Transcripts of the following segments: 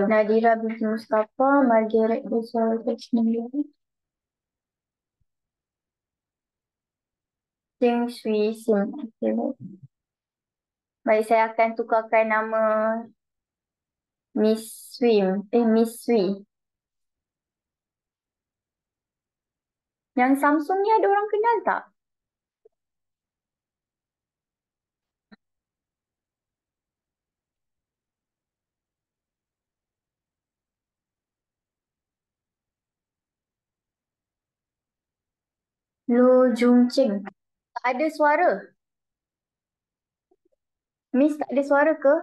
Nadira binti Mustafa, Margaret Rizal Krishnendra. Sing Sui Sim. Okay, baik. Baik, saya akan tukarkan nama Miss Sui. Yang Samsung ni ada orang kenal tak? Lu Jung Cheng. Tak ada suara. Miss tak ada suara ke?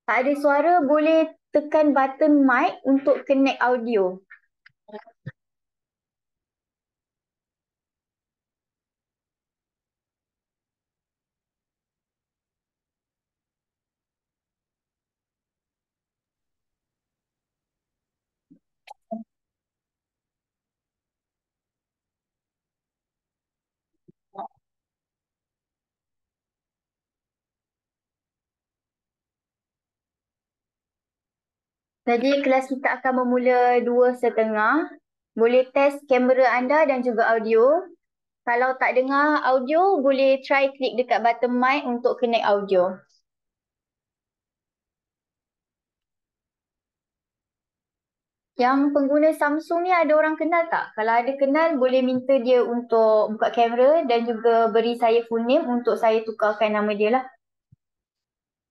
Tak ada suara, boleh tekan button mic untuk connect audio. Jadi kelas kita akan bermula 2:30. Boleh test kamera anda dan juga audio. Kalau tak dengar audio, boleh try klik dekat button mic untuk connect audio. Yang pengguna Samsung ni ada orang kenal tak? Kalau ada kenal, boleh minta dia untuk buka kamera dan juga beri saya full name untuk saya tukarkan nama dia lah.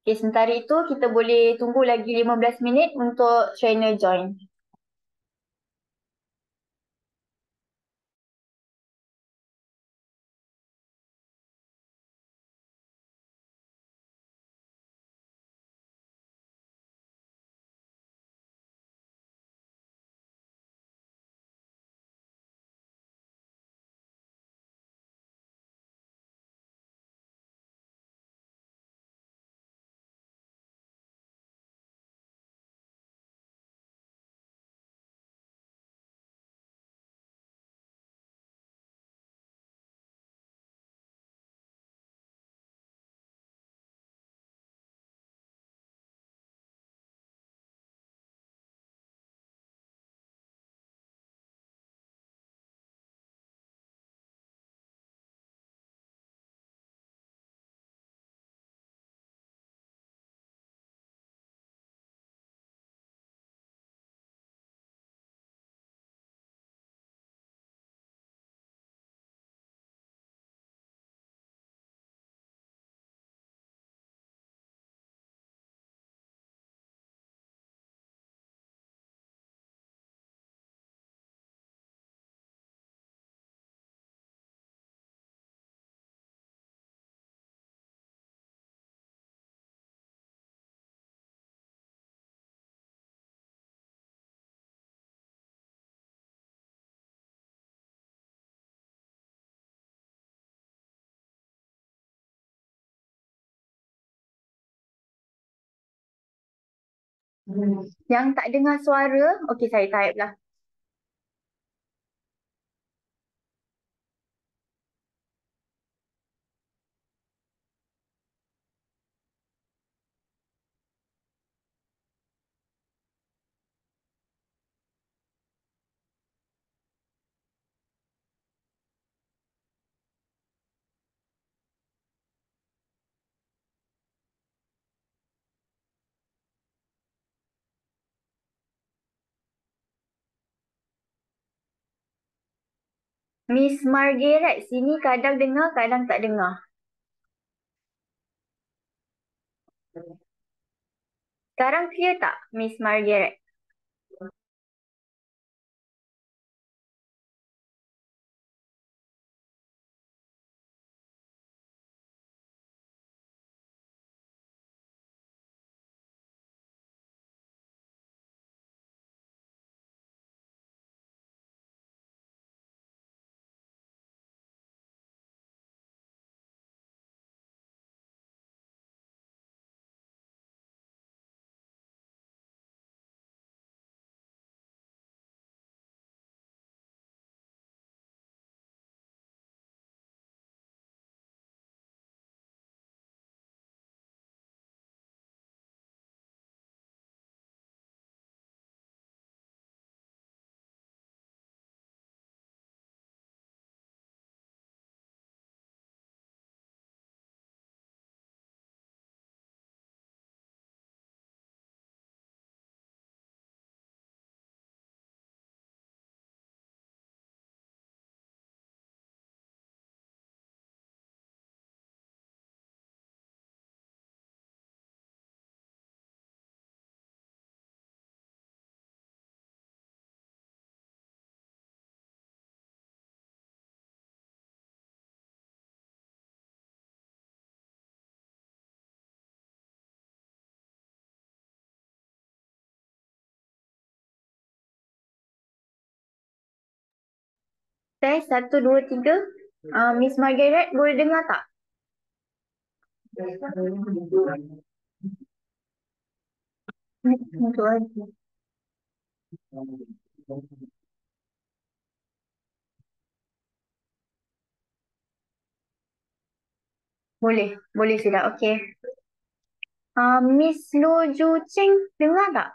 Okay, sementara itu kita boleh tunggu lagi 15 minit untuk trainer join. Yang tak dengar suara, okey saya type lah. Miss Margaret sini kadang dengar, kadang tak dengar. Sekarang clear tak, Miss Margaret? tes, satu, dua, tiga. Miss Margaret, boleh dengar tak? Untuk lagi. Boleh, boleh sudah. Okey. Miss Lo Ju Cheng, dengar tak?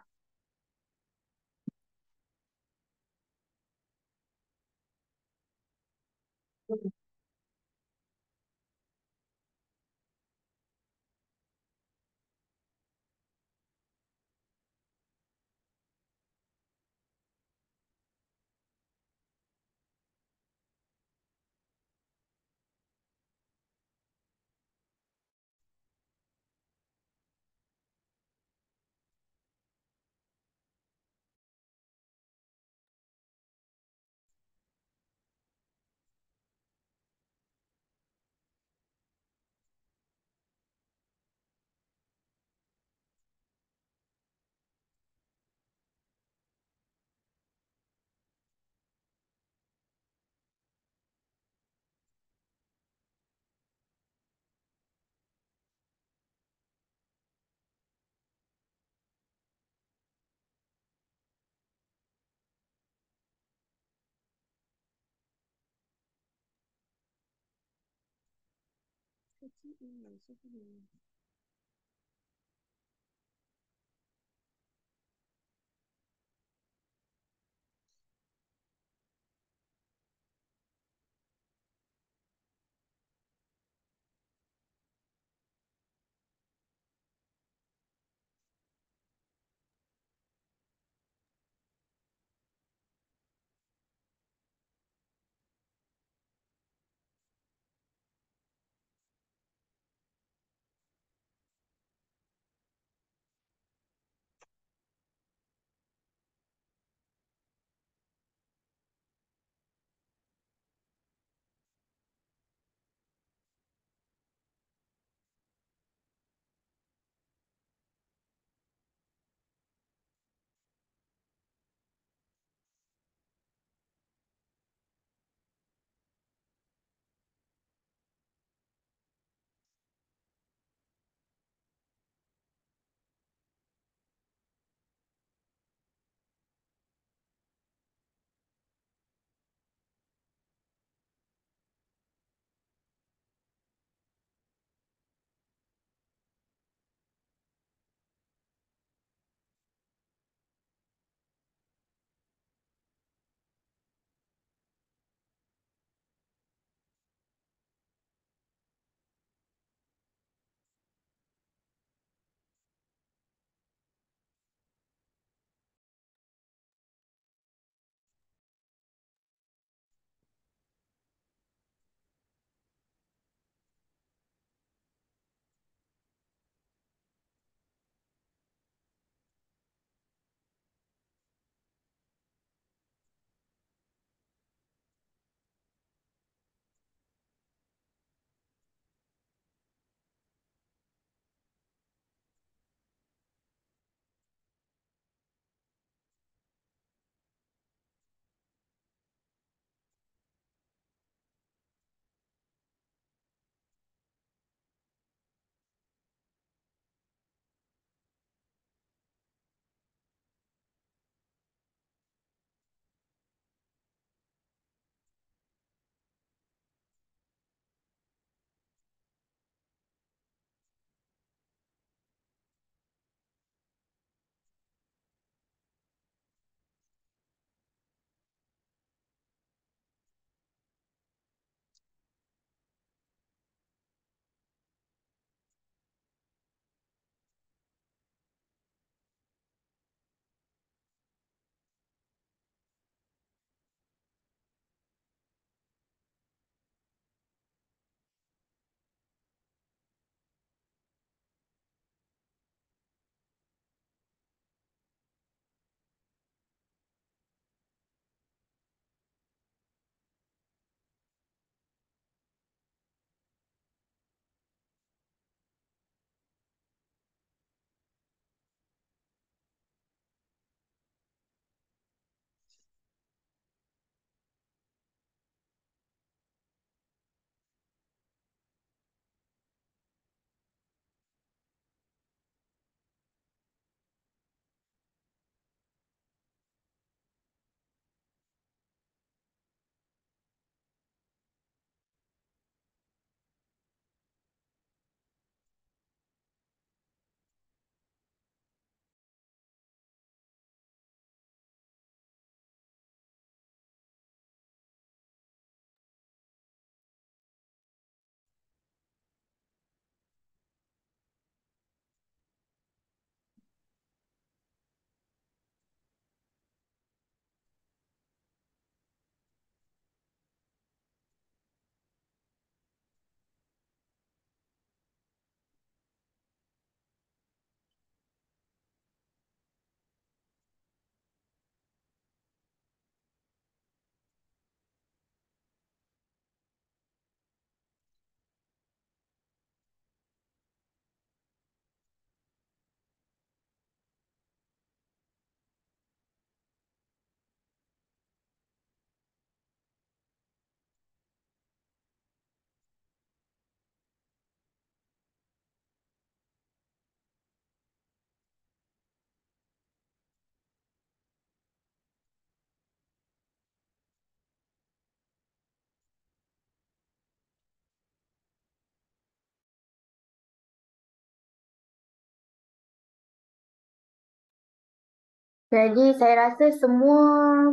Jadi saya rasa semua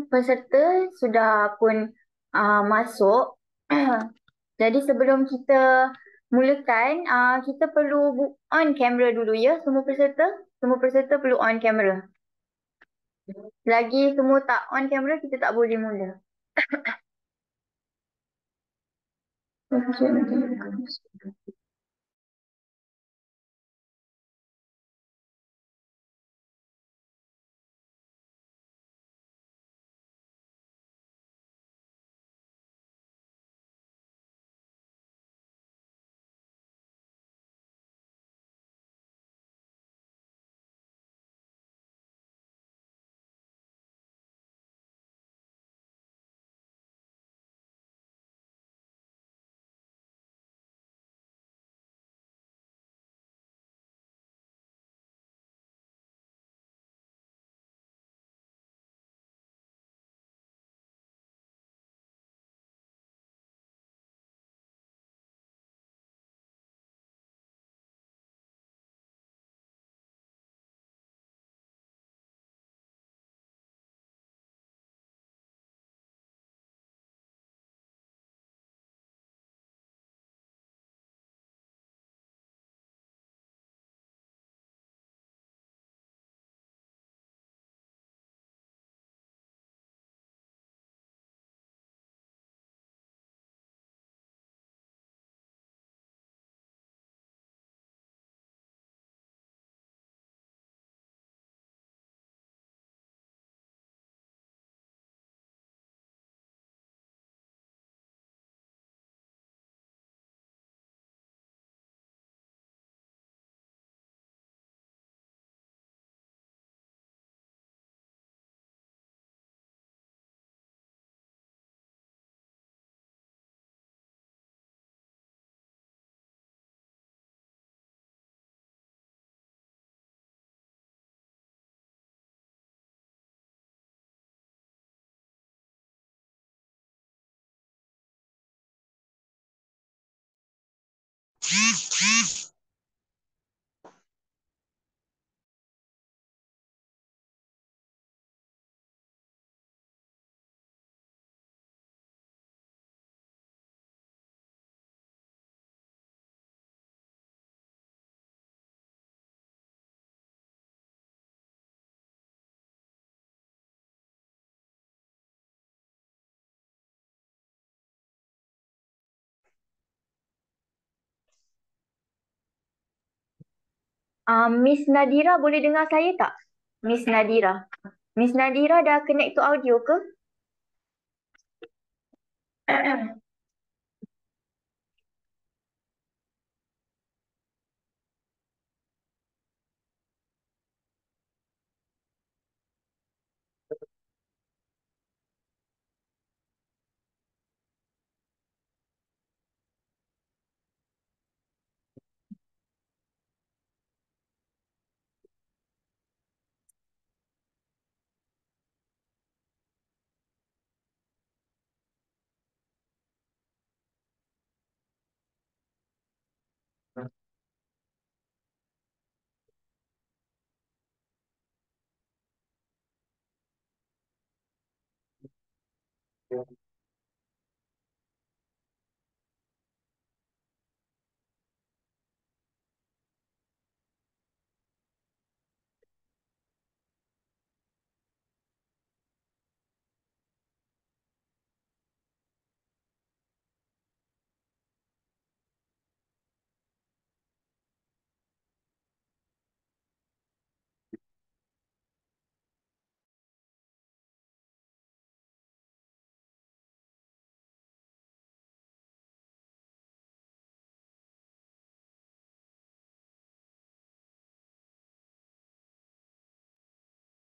peserta sudah pun masuk. Jadi sebelum kita mulakan, kita perlu on kamera dulu ya semua peserta. Semua peserta perlu on kamera. Lagi semua tak on kamera, kita tak boleh mula. Miss Nadira boleh dengar saya tak? Miss Nadira. Miss Nadira dah connect to audio ke?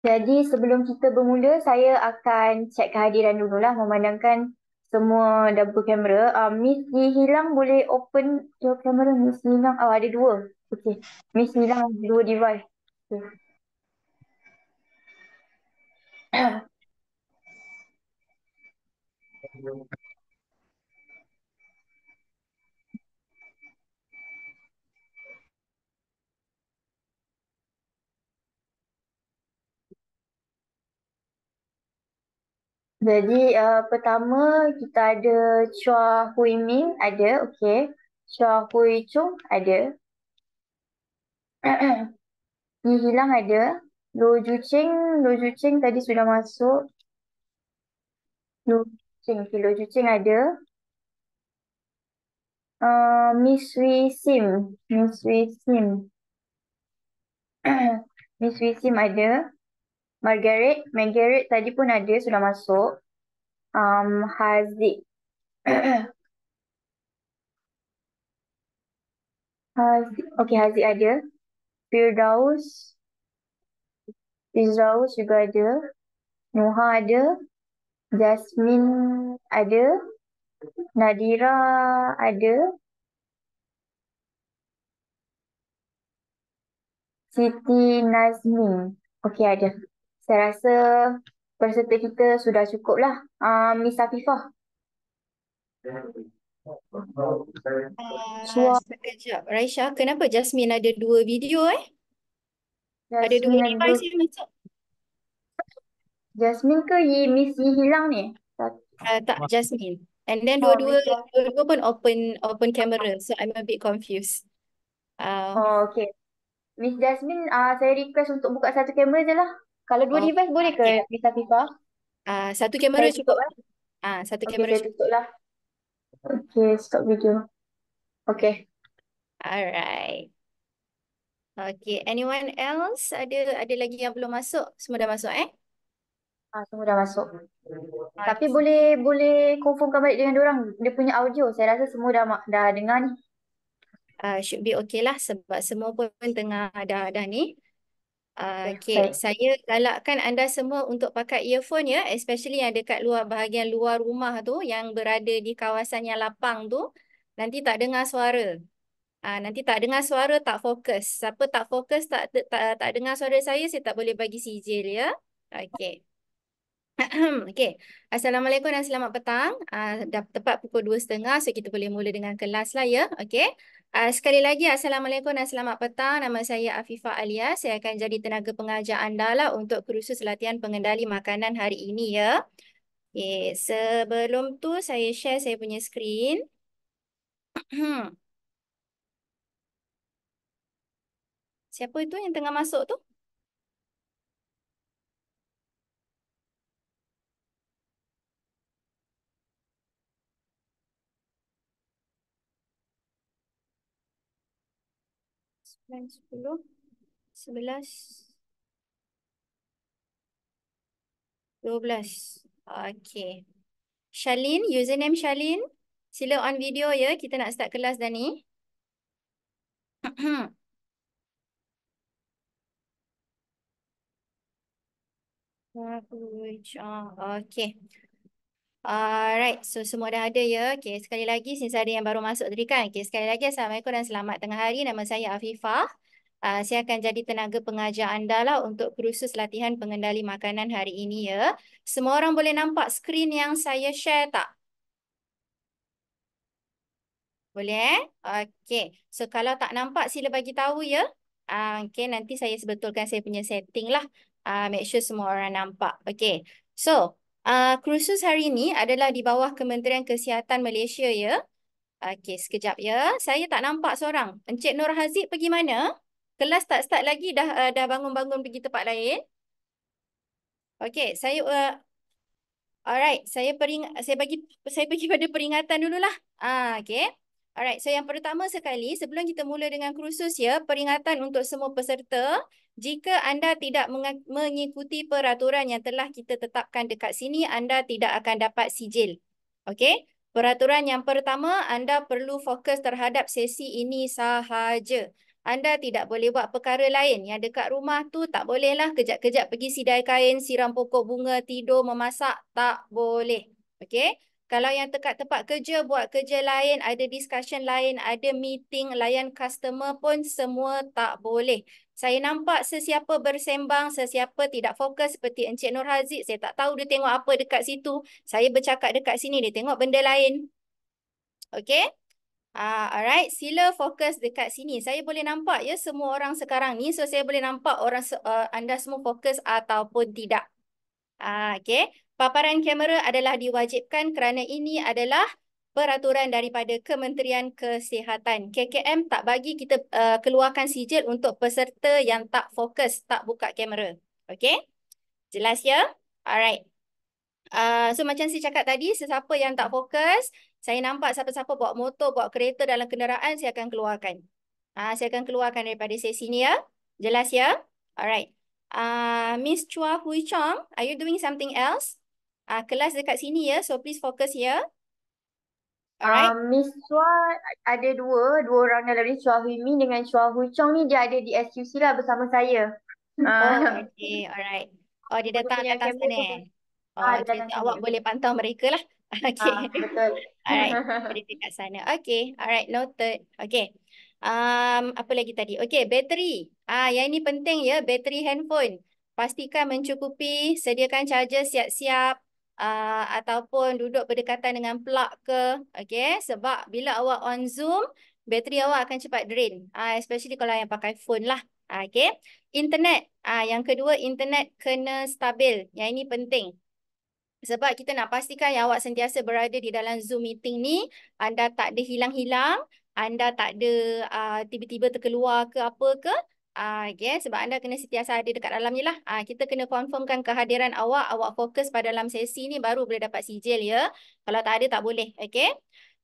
Jadi sebelum kita bermula, saya akan cek kehadiran dululah memandangkan semua dah berkamera. Miss Lee Hilang boleh open your camera. Miss Lee Hilang, ada dua. Okay. Miss Lee Hilang ada dua device. Okay. Jadi pertama kita ada Chua Hui Min ada, okey. Chua Hui Chung ada. Ni hilang ada. Lo Ju Ching tadi sudah masuk. Lo Ju Ching, okay, Lo Ju Ching ada. Miss Wee Sim, Miss Wee Sim, Miss Wee Sim ada. Margaret tadi pun ada sudah masuk. Haziq, Haziq, okay Haziq ada. Firdaus, Firdaus juga ada. Noha ada. Jasmine ada. Nadira ada. Siti Nazmin. Okey ada. Saya rasa peserta kita sudah cukup lah. Miss Afifah. Suara Sekejap. Raisya, kenapa Jasmine ada dua video eh? Ada dua Jasmine ada dua. device yang masuk? Jasmine ke Miss Yi hilang ni? Tak, Jasmine. And then Oh, dua-dua Miss Jasmine. dua-dua pun open camera. So I'm a bit confused. Oh, okey. Miss Jasmine, saya request untuk buka satu kamera je lah. Kalau dua Oh, device boleh ke okay. Miss Afifah? Satu kamera Saya tutup cukup. lah. Satu Okey, kamera saya cukup. tutup lah. Okey, stop video. Okey. Alright. Okay. Anyone else? Ada lagi yang belum masuk? Semua dah masuk eh? Semua dah masuk. Tapi Okay. boleh confirmkan balik dengan diorang. Dia punya audio. Saya rasa semua dah dengar ni. Should be okay lah sebab semua pun tengah dah ni. Okey, Okay, baik. saya galakkan anda semua untuk pakai earphone ya, especially yang dekat luar bahagian luar rumah tu, yang berada di kawasan yang lapang tu, nanti tak dengar suara. Nanti tak dengar suara, tak fokus. Siapa tak fokus, tak dengar suara saya tak boleh bagi sijil ya. Okay. Okay. Assalamualaikum dan selamat petang. Dah tepat pukul 2:30, so kita boleh mula dengan kelas lah ya. Okay. Sekali lagi, Assalamualaikum dan selamat petang. Nama saya Afifah Alia. Saya akan jadi tenaga pengajar anda lah untuk kursus latihan pengendali makanan hari ini ya. Okay. Sebelum tu, saya share saya punya skrin. Siapa itu yang tengah masuk tu? Sembilan, 10, 11, 12. Okay. Shalin, username Shalin. Sila on video ya, kita nak start kelas dah ni. Okay. Alright, so semua dah ada ya. Okay, sekali lagi, since ada yang baru masuk tadi kan. Okay, sekali lagi, Assalamualaikum dan selamat tengah hari. Nama saya Afifah. Saya akan jadi tenaga pengajar anda lah untuk kursus latihan pengendali makanan hari ini ya. Semua orang boleh nampak skrin yang saya share tak? Boleh eh? Okay. So kalau tak nampak sila bagi tahu ya. Okay, nanti saya sebetulkan saya punya setting lah. Make sure semua orang nampak. Okay. So, kursus hari ini adalah di bawah Kementerian Kesihatan Malaysia ya. Okay, sekejap ya. Saya tak nampak seorang. Encik Nur Haziq pergi mana? Kelas tak start lagi dah bangun-bangun pergi tempat lain. Okay, alright, saya bagi pada peringatan dululah. Okay. Alright, so yang pertama sekali, sebelum kita mula dengan kursus ya, peringatan untuk semua peserta, jika anda tidak mengikuti peraturan yang telah kita tetapkan dekat sini, anda tidak akan dapat sijil. Okay. Peraturan yang pertama, anda perlu fokus terhadap sesi ini sahaja. Anda tidak boleh buat perkara lain. Yang dekat rumah tu tak bolehlah kejap-kejap pergi sidai kain, siram pokok bunga, tidur, memasak. Tak boleh. Okey? Kalau yang dekat tempat kerja, buat kerja lain, ada discussion lain, ada meeting, layan customer pun semua tak boleh. Saya nampak sesiapa bersembang, sesiapa tidak fokus seperti Encik Nur Haziq. Saya tak tahu dia tengok apa dekat situ. Saya bercakap dekat sini, dia tengok benda lain. Okey? Alright, sila fokus dekat sini. Saya boleh nampak ya semua orang sekarang ni. So, saya boleh nampak anda semua fokus ataupun tidak. Okey. Paparan kamera adalah diwajibkan kerana ini adalah peraturan daripada Kementerian Kesihatan. KKM tak bagi kita keluarkan sijil untuk peserta yang tak fokus, tak buka kamera. Okey? Jelas ya? Alright. So macam saya cakap tadi, sesiapa yang tak fokus, saya nampak siapa-siapa bawa motor, bawa kereta dalam kenderaan, saya akan keluarkan. Saya akan keluarkan daripada sesi ni ya. Jelas ya? Alright. Miss Chua Hui Chong, are you doing something else? Kelas dekat sini ya, so please focus here. Alright. Miss Chua ada dua orang dalam ni, Chua Hui Min dengan Chua Hui Chong ni dia ada di SQC lah bersama saya. Oh, Ah, okay. Alright. Oh, dia dia punya datang kamera sana. tu. Oh, Dia okay. datang So, sini. awak boleh pantau mereka lah. Okay. Betul. Alright. Jadi dekat sana. Okay. Alright. Noted. Okay. Apa lagi tadi? Okay. Bateri. Yang ini penting ya. Bateri handphone. Pastikan mencukupi. Sediakan charger siap-siap. Ataupun duduk berdekatan dengan plug ke. Okay. Sebab bila awak on Zoom, bateri awak akan cepat drain. Especially kalau yang pakai phone lah. Okay. Internet. Yang kedua, internet kena stabil. Yang ini penting. Sebab kita nak pastikan yang awak sentiasa berada di dalam Zoom meeting ni, anda tak ada hilang-hilang, anda tak ada tiba-tiba terkeluar ke apa ke. Okay, sebab anda kena sentiasa ada dekat dalam ni lah. Kita kena confirmkan kehadiran awak, awak fokus pada dalam sesi ni baru boleh dapat sijil ya. Kalau tak ada, tak boleh. Okay.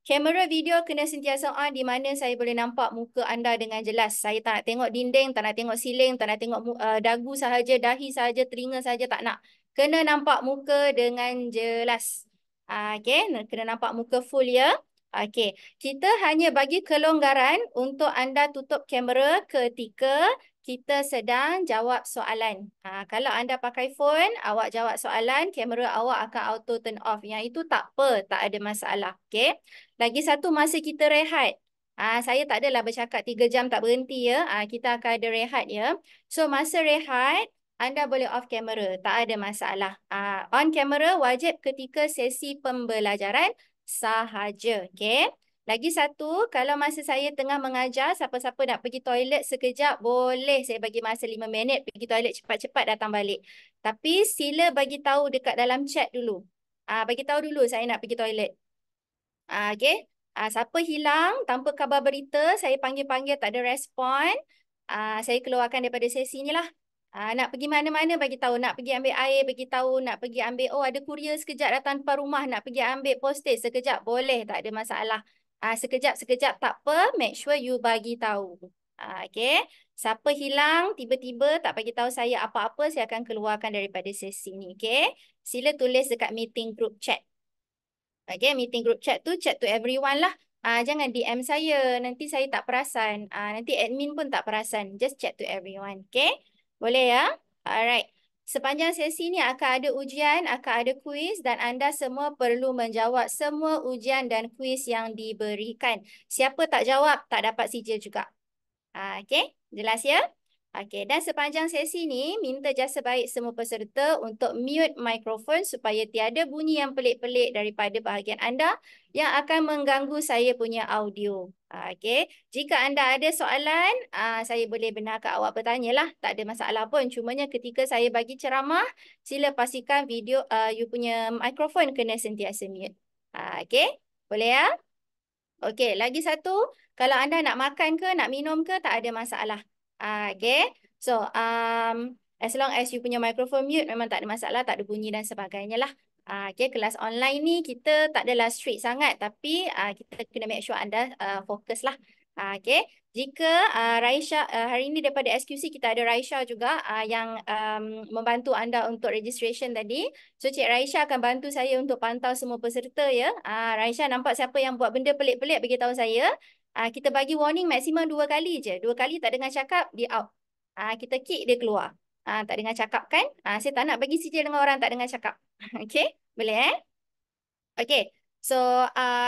Kamera video kena sentiasa on di mana saya boleh nampak muka anda dengan jelas. Saya tak nak tengok dinding, tak nak tengok siling, tak nak tengok dagu sahaja, dahi sahaja, telinga sahaja, tak nak. Kena nampak muka dengan jelas. Okey, kena nampak muka full ya. Okey, kita hanya bagi kelonggaran untuk anda tutup kamera ketika kita sedang jawab soalan. Kalau anda pakai phone, awak jawab soalan, kamera awak akan auto turn off. Yang itu tak apa, tak ada masalah. Okey. Lagi satu, masa kita rehat. Saya tak adalah bercakap 3 jam tak berhenti ya. Kita akan ada rehat ya. So masa rehat, anda boleh off kamera, tak ada masalah. On kamera wajib ketika sesi pembelajaran sahaja. Okey. Lagi satu, kalau masa saya tengah mengajar, siapa-siapa nak pergi toilet sekejap, boleh saya bagi masa 5 minit, pergi toilet cepat-cepat datang balik. Tapi sila bagi tahu dekat dalam chat dulu. Bagi tahu dulu saya nak pergi toilet. Okey. Siapa hilang tanpa khabar berita, saya panggil-panggil tak ada respon, saya keluarkan daripada sesi ni lah. Nak pergi mana-mana bagi tahu, nak pergi ambil air bagi tahu, nak pergi ambil, oh ada kurier sekejap datang depan rumah, nak pergi ambil postage sekejap, boleh, tak ada masalah. Sekejap-sekejap tak apa, make sure you bagi tahu. Okey. Siapa hilang tiba-tiba tak bagi tahu saya apa-apa, saya akan keluarkan daripada sesi ni. Okey. Sila tulis dekat meeting group chat. Okay, meeting group chat tu chat to everyone lah. Jangan DM saya, nanti saya tak perasan. Nanti admin pun tak perasan. Just chat to everyone. Okay, boleh ya? Alright. Sepanjang sesi ni akan ada ujian, akan ada kuis dan anda semua perlu menjawab semua ujian dan kuis yang diberikan. Siapa tak jawab, tak dapat sijil juga. Okay, jelas ya? Okey, dan sepanjang sesi ni, minta jasa baik semua peserta untuk mute mikrofon supaya tiada bunyi yang pelik-pelik daripada bahagian anda yang akan mengganggu saya punya audio. Okey, jika anda ada soalan, saya boleh benarkan awak bertanya lah. Tak ada masalah pun. Cumanya ketika saya bagi ceramah, sila pastikan video you punya mikrofon kena sentiasa mute. Okey, boleh ya? Okey, lagi satu, kalau anda nak makan ke, nak minum ke, tak ada masalah. Okay. So, as long as you punya microphone mute, memang tak ada masalah, tak ada bunyi dan sebagainya lah. Okay, kelas online ni kita tak adalah strict sangat, tapi kita kena make sure anda fokus lah. Okay. Jika Raisha, hari ini daripada SQC kita ada Raisha juga yang membantu anda untuk registration tadi. So, Cik Raisha akan bantu saya untuk pantau semua peserta ya. Raisha nampak siapa yang buat benda pelik-pelik, beritahu saya. Kita bagi warning maksimum 2 kali je. 2 kali tak dengar cakap, dia out. Kita kick dia keluar. Tak dengar cakap kan? Saya tak nak bagi sijil dengan orang tak dengar cakap. Okay? Boleh Okay. So,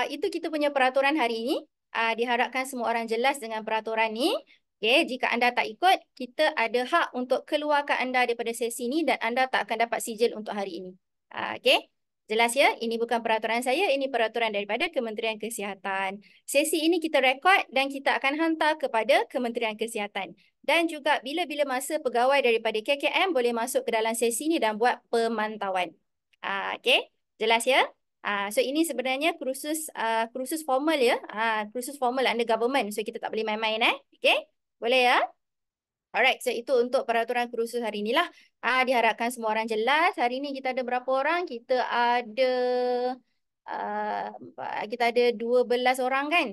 itu kita punya peraturan hari ini. Diharapkan semua orang jelas dengan peraturan ni. Okay, jika anda tak ikut, kita ada hak untuk keluarkan anda daripada sesi ni dan anda tak akan dapat sijil untuk hari ini. Okay, jelas ya? Ini bukan peraturan saya, ini peraturan daripada Kementerian Kesihatan. Sesi ini kita rekod dan kita akan hantar kepada Kementerian Kesihatan. Dan juga bila-bila masa pegawai daripada KKM boleh masuk ke dalam sesi ni dan buat pemantauan. Okey, jelas ya? So ini sebenarnya kursus formal ya. Kursus formal under government. So kita tak boleh main-main Okey? Boleh ya? Alright, so itu untuk peraturan kursus hari ni lah. Diharapkan semua orang jelas. Hari ni kita ada berapa orang? Uh, kita ada 12 orang kan?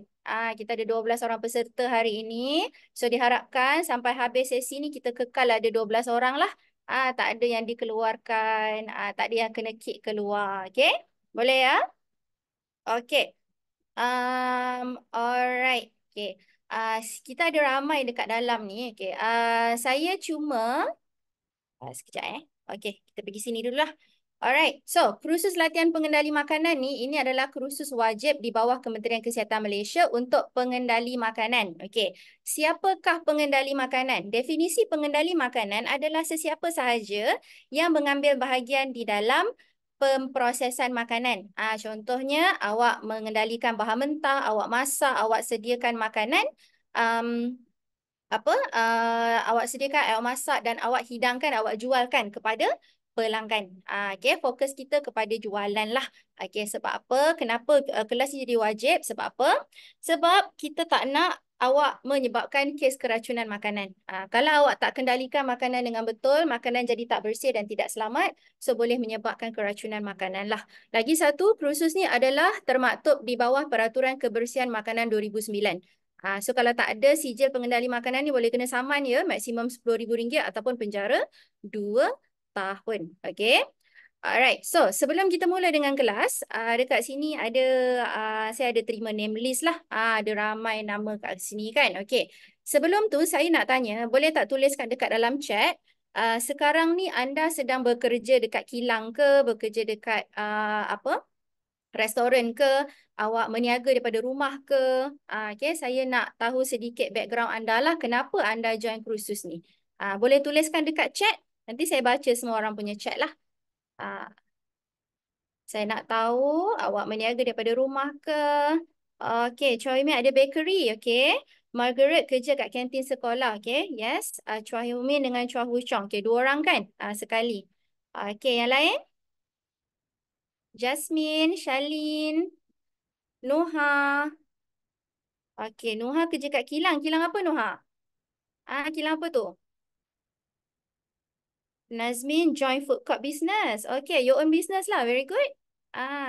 Kita ada 12 orang peserta hari ini. So diharapkan sampai habis sesi ni kita kekal ada 12 orang lah. Tak ada yang dikeluarkan, tak ada yang kena kick keluar. Okay? Boleh ya? Okay. Alright. Okay. Kita ada ramai dekat dalam ni. Okay. Saya cuma sekejap Okey, kita pergi sini dulu lah. Alright, so kursus latihan pengendali makanan ni, ini adalah kursus wajib di bawah Kementerian Kesihatan Malaysia untuk pengendali makanan. Okey, siapakah pengendali makanan? Definisi pengendali makanan adalah sesiapa sahaja yang mengambil bahagian di dalam pemprosesan makanan. Contohnya, awak mengendalikan bahan mentah, awak masak, awak sediakan makanan, awak sediakan, awak masak dan awak hidangkan, awak jualkan kepada pelanggan. Okey, fokus kita kepada jualan lah. Okey, sebab apa? Kenapa kelas ini jadi wajib? Sebab apa? Sebab kita tak nak awak menyebabkan kes keracunan makanan. Kalau awak tak kendalikan makanan dengan betul, makanan jadi tak bersih dan tidak selamat, so boleh menyebabkan keracunan makanan lah. Lagi satu, kursus ni adalah termaktub di bawah Peraturan Kebersihan Makanan 2009. So kalau tak ada sijil pengendali makanan ni boleh kena saman ya, maksimum RM10,000 ataupun penjara 2 tahun. Okay. Alright, so sebelum kita mula dengan kelas, dekat sini ada, saya ada terima name list lah. Ada ramai nama kat sini kan. Okay. Sebelum tu saya nak tanya, boleh tak tuliskan dekat dalam chat, sekarang ni anda sedang bekerja dekat kilang ke, bekerja dekat restoran ke, awak meniaga daripada rumah ke. Okay, saya nak tahu sedikit background anda lah, kenapa anda join kursus ni. Boleh tuliskan dekat chat, nanti saya baca semua orang punya chat lah. Saya nak tahu awak meniaga daripada rumah ke. Okay, Choi Min ada bakery, okay. Margaret kerja kat kantin sekolah, okay. Yes, Chua Hyun Min dengan Chua Hu Chong, okay, 2 orang kan sekali. Okay, yang lain? Jasmine, Shalin, Noha. Okey, Noha kerja kat kilang. Kilang apa Noha? Kilang apa tu? Nazmin join food court business. Okay, your own business lah. Very good.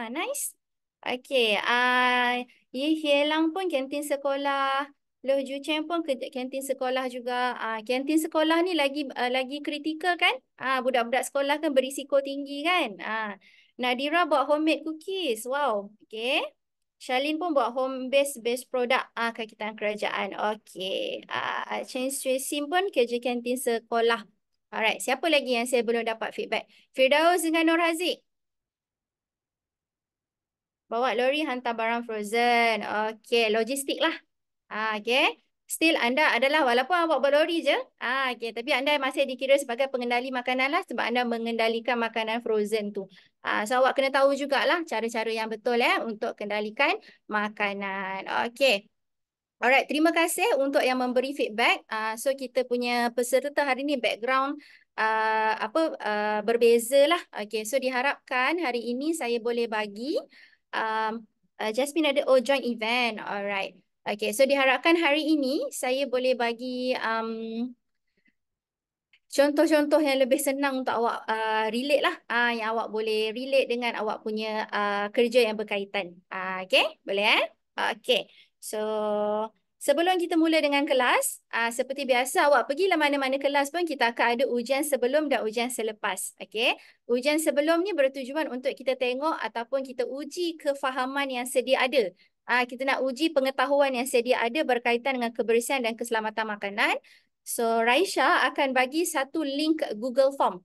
Nice. Okay. Yi Hielang pun kantin sekolah. Loh Ju Cheng pun kerja kantin sekolah juga. Kantin sekolah ni lagi kritikal kan? Budak-budak sekolah kan berisiko tinggi kan? Nadira buat homemade cookies. Wow. Okay. Charlene pun buat home-based product kakitan kerajaan. Okay. Chen Shui Sim pun kerja kantin sekolah. Alright, siapa lagi yang saya belum dapat feedback? Firdaus dengan Nur Haziq. Bawa lori hantar barang frozen. Okay, logistik lah. Okay. Still anda adalah, walaupun awak berlori je. Okay, tapi anda masih dikira sebagai pengendali makanan lah sebab anda mengendalikan makanan frozen tu. So awak kena tahu jugalah cara-cara yang betul untuk kendalikan makanan. Okay. Alright, terima kasih untuk yang memberi feedback. So kita punya peserta hari ni background berbeza lah. Okay, so diharapkan hari ini saya boleh bagi Jasmine ada joint event. Alright. Okay, so diharapkan hari ini saya boleh bagi contoh-contoh yang lebih senang untuk awak relate lah. Yang awak boleh relate dengan awak punya kerja yang berkaitan. Okay, boleh Okay. So, sebelum kita mula dengan kelas, seperti biasa awak pergilah mana-mana kelas pun kita akan ada ujian sebelum dan ujian selepas. Okay. Ujian sebelum ni bertujuan untuk kita tengok ataupun kita uji kefahaman yang sedia ada. Kita nak uji pengetahuan yang sedia ada berkaitan dengan kebersihan dan keselamatan makanan. So, Raisha akan bagi satu link Google Form.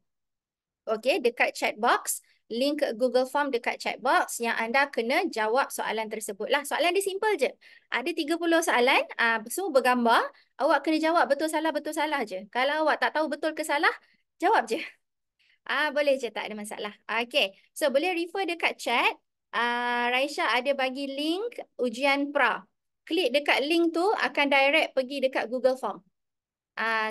Okay, dekat chat box. Link Google Form dekat chat box yang anda kena jawab soalan tersebut lah. Soalan dia simple je. Ada 30 soalan, semua bergambar. Awak kena jawab betul salah je. Kalau awak tak tahu betul ke salah, jawab je. Boleh je, tak ada masalah. Okay, so boleh refer dekat chat. Raisha ada bagi link ujian pra. Klik dekat link tu akan direct pergi dekat Google Form.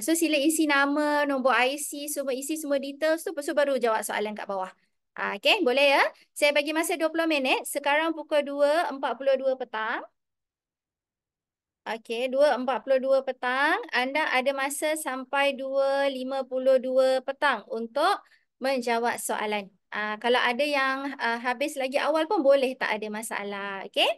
So sila isi nama, nombor IC, semua isi semua details tu, lepas tu baru jawab soalan kat bawah. Okay, boleh ya? Saya bagi masa 20 minit. Sekarang pukul 2.42 petang. Okey, 2.42 petang. Anda ada masa sampai 2.52 petang untuk menjawab soalan. Kalau ada yang habis lagi awal pun boleh, tak ada masalah. Okey?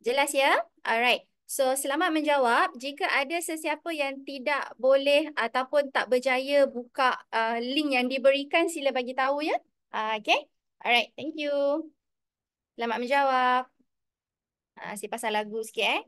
Jelas ya? Alright. So, selamat menjawab. Jika ada sesiapa yang tidak boleh ataupun tak berjaya buka link yang diberikan, sila bagi tahu ya. Okey? Alright, thank you. Selamat menjawab. Saya pasal lagu sikit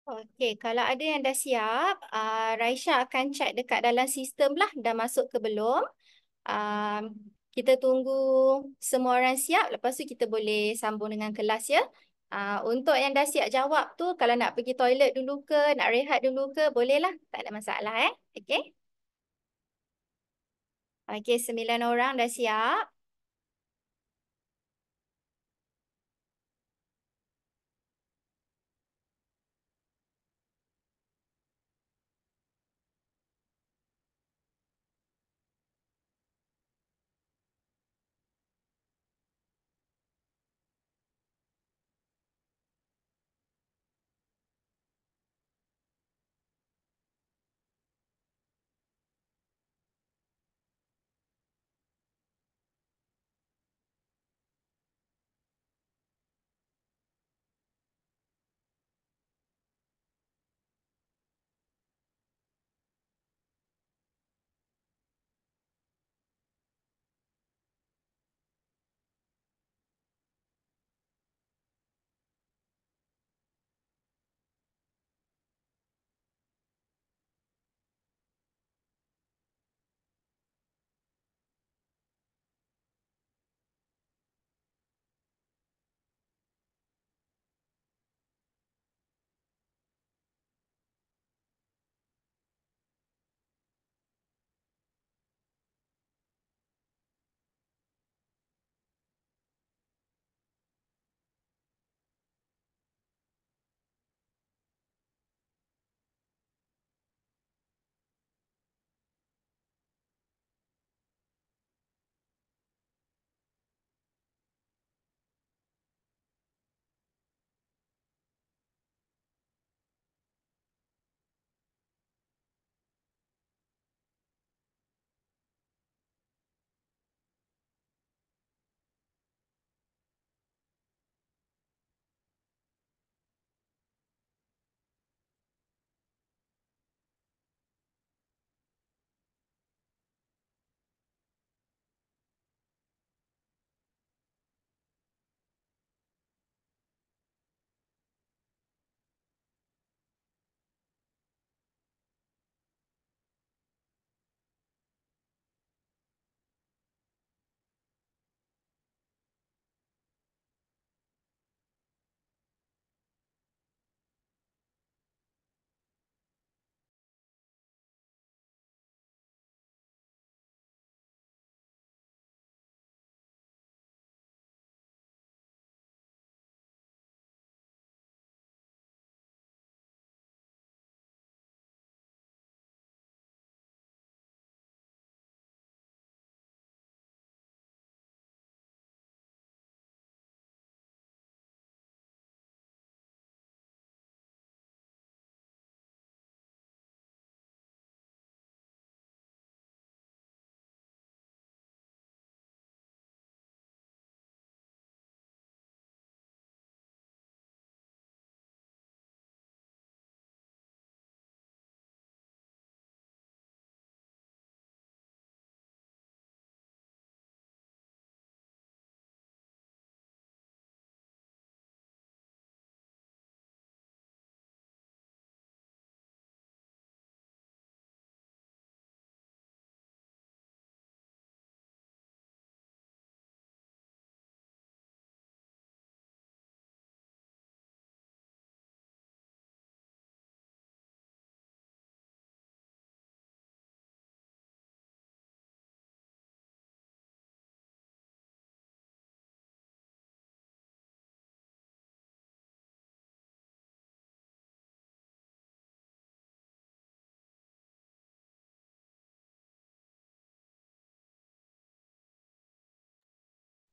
Okey, kalau ada yang dah siap, Raisya akan cek dekat dalam sistem lah, dah masuk ke belum. Um, kita tunggu semua orang siap, lepas tu kita boleh sambung dengan kelas ya. Untuk yang dah siap jawab tu, kalau nak pergi toilet dulu ke, nak rehat dulu ke, bolehlah, tak ada masalah Okey. Okey, 9 orang dah siap.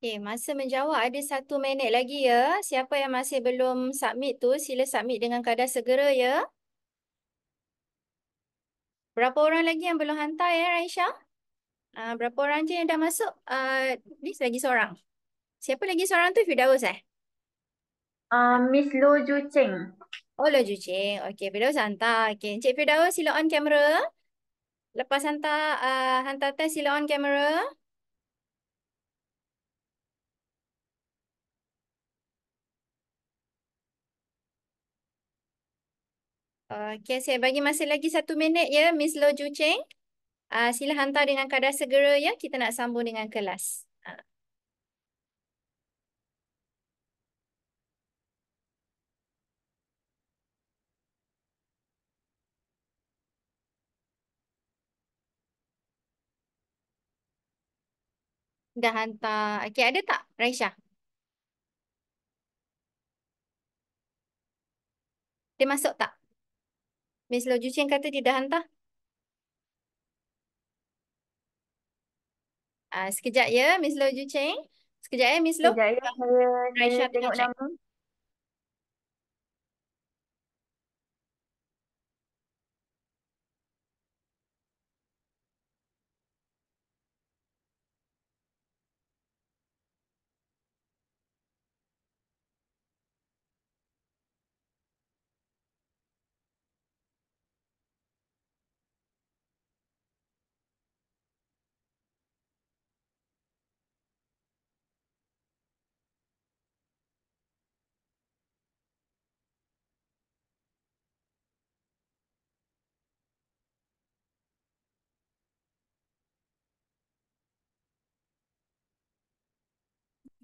Okay, masa menjawab ada 1 minit lagi ya. Siapa yang masih belum submit tu, sila submit dengan kadar segera ya. Berapa orang lagi yang belum hantar ya, Raisya? Berapa orang je yang dah masuk? Ni lagi seorang. Siapa lagi seorang tu? Firdaus eh? Miss Lo Ju Cheng. Oh, Lo Jucing. Okey, Firdaus hantar. Okey, Encik Firdaus sila on kamera. Lepas hantar hantar test sila on kamera. Okey, saya bagi masa lagi 1 minit ya, Miss Lo Jucing. Sila hantar dengan kadar segera ya. Kita nak sambung dengan kelas. Dah hantar. Okey, ada tak, Raisya? Dia masuk tak? Miss Lo Jucing kata dia dah hantar. Sekejap ya, Miss Lo Jucing. Sekejap ya, Miss Lo. Sekejap ya, saya Raisya tengah tengok check. nama.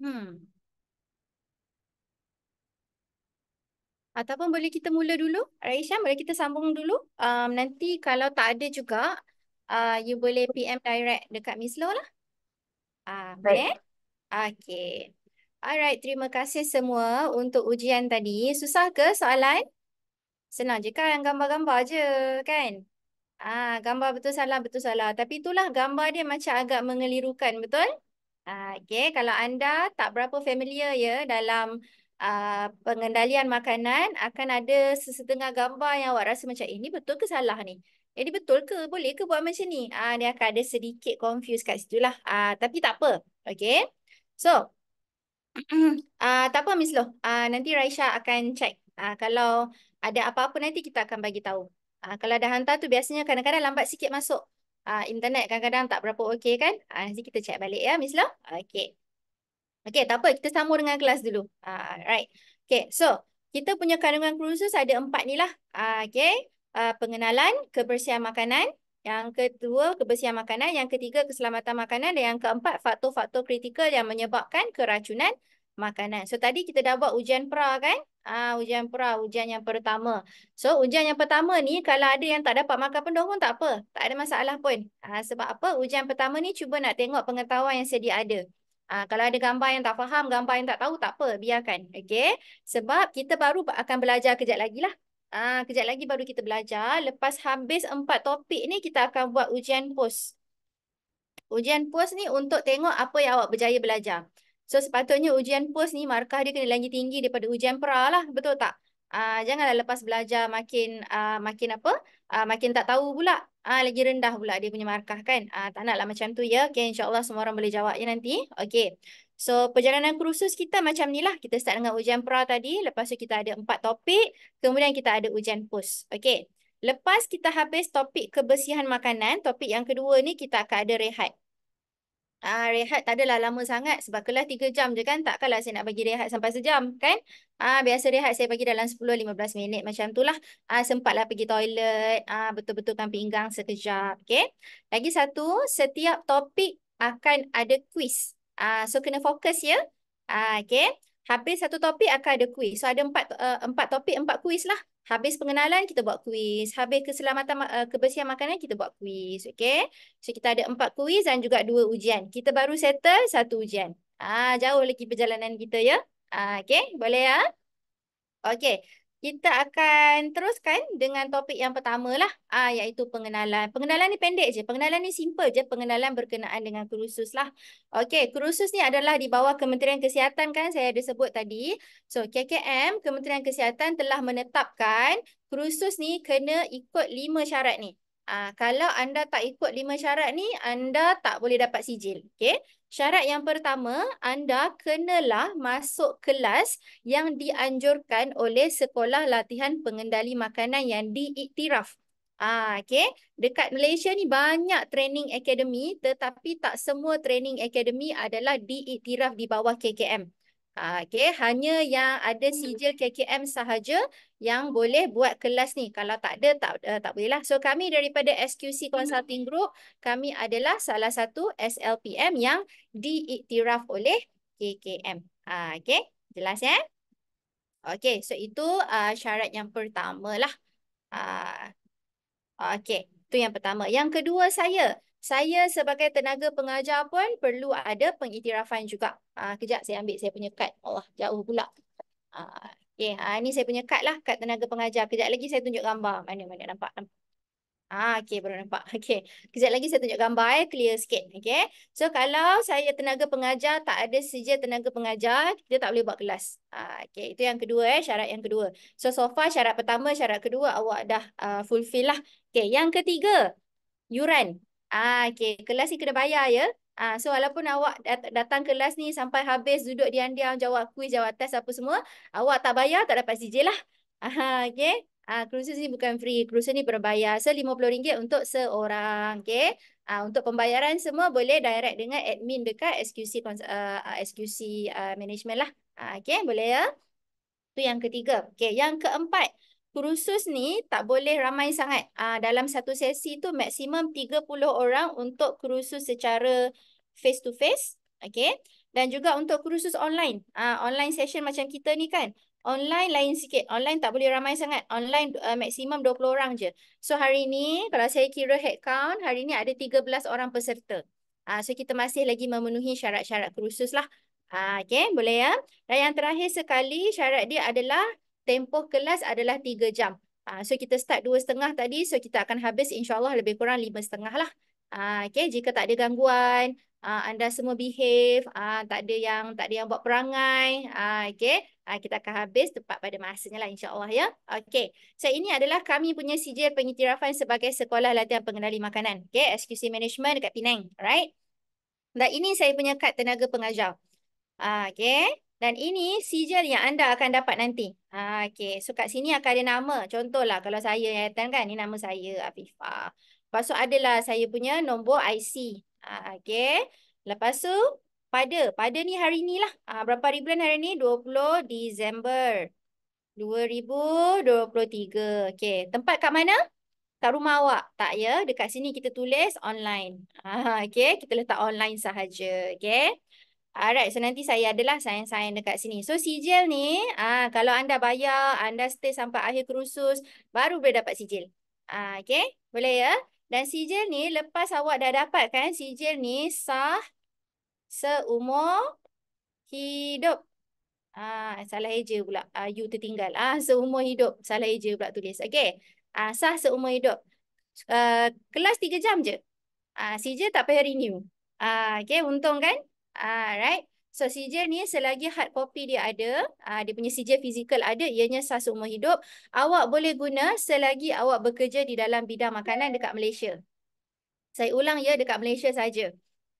Hmm. Ataupun boleh kita mula dulu. Raisya, boleh kita sambung dulu. Nanti kalau tak ada juga, you boleh PM direct dekat Miss Lo lah. Boleh? Baik. Okay. Alright, terima kasih semua untuk ujian tadi. Susah ke soalan? Senang je kan, gambar-gambar je kan? Gambar betul salah. Tapi itulah gambar dia macam agak mengelirukan, betul? Okey, kalau anda tak berapa familiar ya dalam pengendalian makanan, akan ada sesetengah gambar yang awak rasa macam ini betul ke salah ni? Jadi betul ke? Boleh ke buat macam ni? Dia akan ada sedikit confuse kat situ lah. Tapi tak apa. Okey. So, tak apa Miss Loh. Nanti Raisya akan check. Kalau ada apa-apa nanti kita akan bagi tahu. Kalau dah hantar tu biasanya kadang-kadang lambat sikit masuk. Internet kadang-kadang tak berapa okey kan? Nanti kita check balik ya Miss Loh. Okey. Okey, tak apa. Kita sambung dengan kelas dulu. Right. Okey, so kita punya kandungan kursus ada 4 ni lah. Okey. Pengenalan, kebersihan makanan. Yang kedua, kebersihan makanan. Yang ketiga, keselamatan makanan. Dan yang keempat, faktor-faktor kritikal yang menyebabkan keracunan makanan. So, tadi kita dah buat ujian pra kan? Ujian pra, ujian yang pertama. So, ujian yang pertama ni, kalau ada yang tak dapat makan penuh pun tak apa. Tak ada masalah pun. Sebab apa? Ujian pertama ni cuba nak tengok pengetahuan yang sedia ada. Kalau ada gambar yang tak faham, gambar yang tak tahu, tak apa. Biarkan. Okey? Sebab kita baru akan belajar kejap lagi lah. Kejap lagi baru kita belajar. Lepas habis 4 topik ni, kita akan buat ujian post. Ujian post ni untuk tengok apa yang awak berjaya belajar. So sepatutnya ujian post ni markah dia kena lagi tinggi daripada ujian pra lah. Betul tak? Janganlah lepas belajar makin apa? Makin tak tahu pula. Lagi rendah pula dia punya markah kan. Tak naklah macam tu ya. Okay, insyaAllah semua orang boleh jawab ya nanti. Okay. So perjalanan kursus kita macam ni lah. Kita start dengan ujian pra tadi. Lepas tu kita ada 4 topik. Kemudian kita ada ujian post. Okay. Lepas kita habis topik kebersihan makanan, topik yang kedua ni kita akan ada rehat. Rehat tak adalah lama sangat sebab kelas 3 jam je kan. Takkanlah saya nak bagi rehat sampai sejam kan. Biasa rehat saya bagi dalam 10-15 minit macam tu lah. Sempatlah pergi toilet. Betul-betulkan pinggang sekejap. Okay. Lagi satu, setiap topik akan ada quiz. So kena fokus ya. Okay. Habis satu topik akan ada quiz. So ada empat topik, 4 quiz lah. Habis pengenalan kita buat quiz. Habis keselamatan kebersihan makanan kita buat quiz. Okay. So kita ada 4 kuis dan juga 2 ujian. Kita baru settle 1 ujian. Jauh lagi perjalanan kita ya. Okay, boleh ya? Okay. kita akan teruskan dengan topik yang pertama lah, iaitu pengenalan. Pengenalan ni pendek je. Pengenalan ni simple je. Pengenalan berkenaan dengan kursus lah. Okey, kursus ni adalah di bawah Kementerian Kesihatan kan saya ada sebut tadi. So, KKM, Kementerian Kesihatan telah menetapkan kursus ni kena ikut 5 syarat ni. Kalau anda tak ikut 5 syarat ni, anda tak boleh dapat sijil. Okey. Syarat yang pertama, anda kenalah masuk kelas yang dianjurkan oleh Sekolah Latihan Pengendali Makanan yang diiktiraf. Okay. Dekat Malaysia ni banyak training academy, tetapi tak semua training academy adalah diiktiraf di bawah KKM. Okay. Hanya yang ada sijil KKM sahaja yang boleh buat kelas ni. Kalau tak ada, tak boleh lah. So kami daripada SQC Consulting Group, kami adalah salah satu SLPM yang diiktiraf oleh KKM. Okay. Jelas ya? Okey, so itu syarat yang pertama lah. Uh, Okey, itu yang pertama. Yang kedua saya sebagai tenaga pengajar pun perlu ada pengiktirafan juga. Kejap saya ambil saya punya kad. Allah, jauh pula. Okey, ini saya punya kad lah, kad tenaga pengajar. Kejap lagi saya tunjuk gambar. Mana nampak. Okey, baru nampak. Okey. Kejap lagi saya tunjuk gambar clear sikit. Okey. So kalau saya tenaga pengajar, tak ada sijil tenaga pengajar, kita tak boleh buat kelas. Okey, itu yang kedua syarat yang kedua. So far syarat pertama, syarat kedua awak dah fulfill lah. Okey, yang ketiga, yuran. Okey, kelas ni kena bayar ya. So walaupun awak datang kelas ni sampai habis duduk diam-diam jawab kuis, jawab test apa semua, awak tak bayar tak dapat sijil lah. Okey. Kursus ni bukan free. Kursus ni berbayar. So, RM50 untuk seorang. Okay. Untuk pembayaran semua boleh direct dengan admin dekat SQC management lah. Okay, boleh ya? Itu yang ketiga. Okay, yang keempat. Kursus ni tak boleh ramai sangat. Dalam satu sesi tu maksimum 30 orang untuk kursus secara face to face. Okay. Dan juga untuk kursus online. Online session macam kita ni kan. Online lain sikit. Online tak boleh ramai sangat. Online maksimum 20 orang je. So hari ni kalau saya kira head count, hari ni ada 13 orang peserta. So kita masih lagi memenuhi syarat-syarat kursus lah. Okay, boleh ya. Dan yang terakhir sekali syarat dia adalah tempoh kelas adalah 3 jam. So kita start 2.30 tadi. So kita akan habis insyaAllah lebih kurang 5.30 lah. Okay, jika tak ada gangguan, anda semua behave, tak ada yang buat perangai, okay, kita akan habis tepat pada masanya lah insyaAllah ya. Okay, so ini adalah kami punya sijil pengiktirafan sebagai Sekolah Latihan Pengendali Makanan. Okay, SQC Management dekat Penang. Alright. Dan ini saya punya kad tenaga pengajar. Okay. Dan ini sijil yang anda akan dapat nanti. Okay. So kat sini akan ada nama. Contohlah kalau saya yang kan. Ini nama saya Afifah. Lepas tu adalah saya punya nombor IC. Okay. Lepas tu pada ni hari ni lah. Berapa hari bulan hari ni? 20 Disember 2023. Okay. Tempat kat mana? Kat rumah awak. Tak ya. Dekat sini kita tulis online. Okay. Kita letak online sahaja. Okay. Alright, so nanti saya adalah sign dekat sini. So sijil ni, kalau anda bayar, anda stay sampai akhir kursus, baru boleh dapat sijil. Okay, boleh ya? Dan sijil ni, lepas awak dah dapat kan, sijil ni sah seumur hidup. Salah eja pula. You tertinggal. Seumur hidup. Salah eja pula tulis. Okay. Sah seumur hidup. Kelas 3 jam je. Sijil tak payah renew. Okay, untung kan? Right. So sijil ni selagi hard copy dia ada, dia punya sijil fizikal ada, ianya sah seumur hidup, awak boleh guna selagi awak bekerja di dalam bidang makanan dekat Malaysia. Saya ulang ya, dekat Malaysia saja.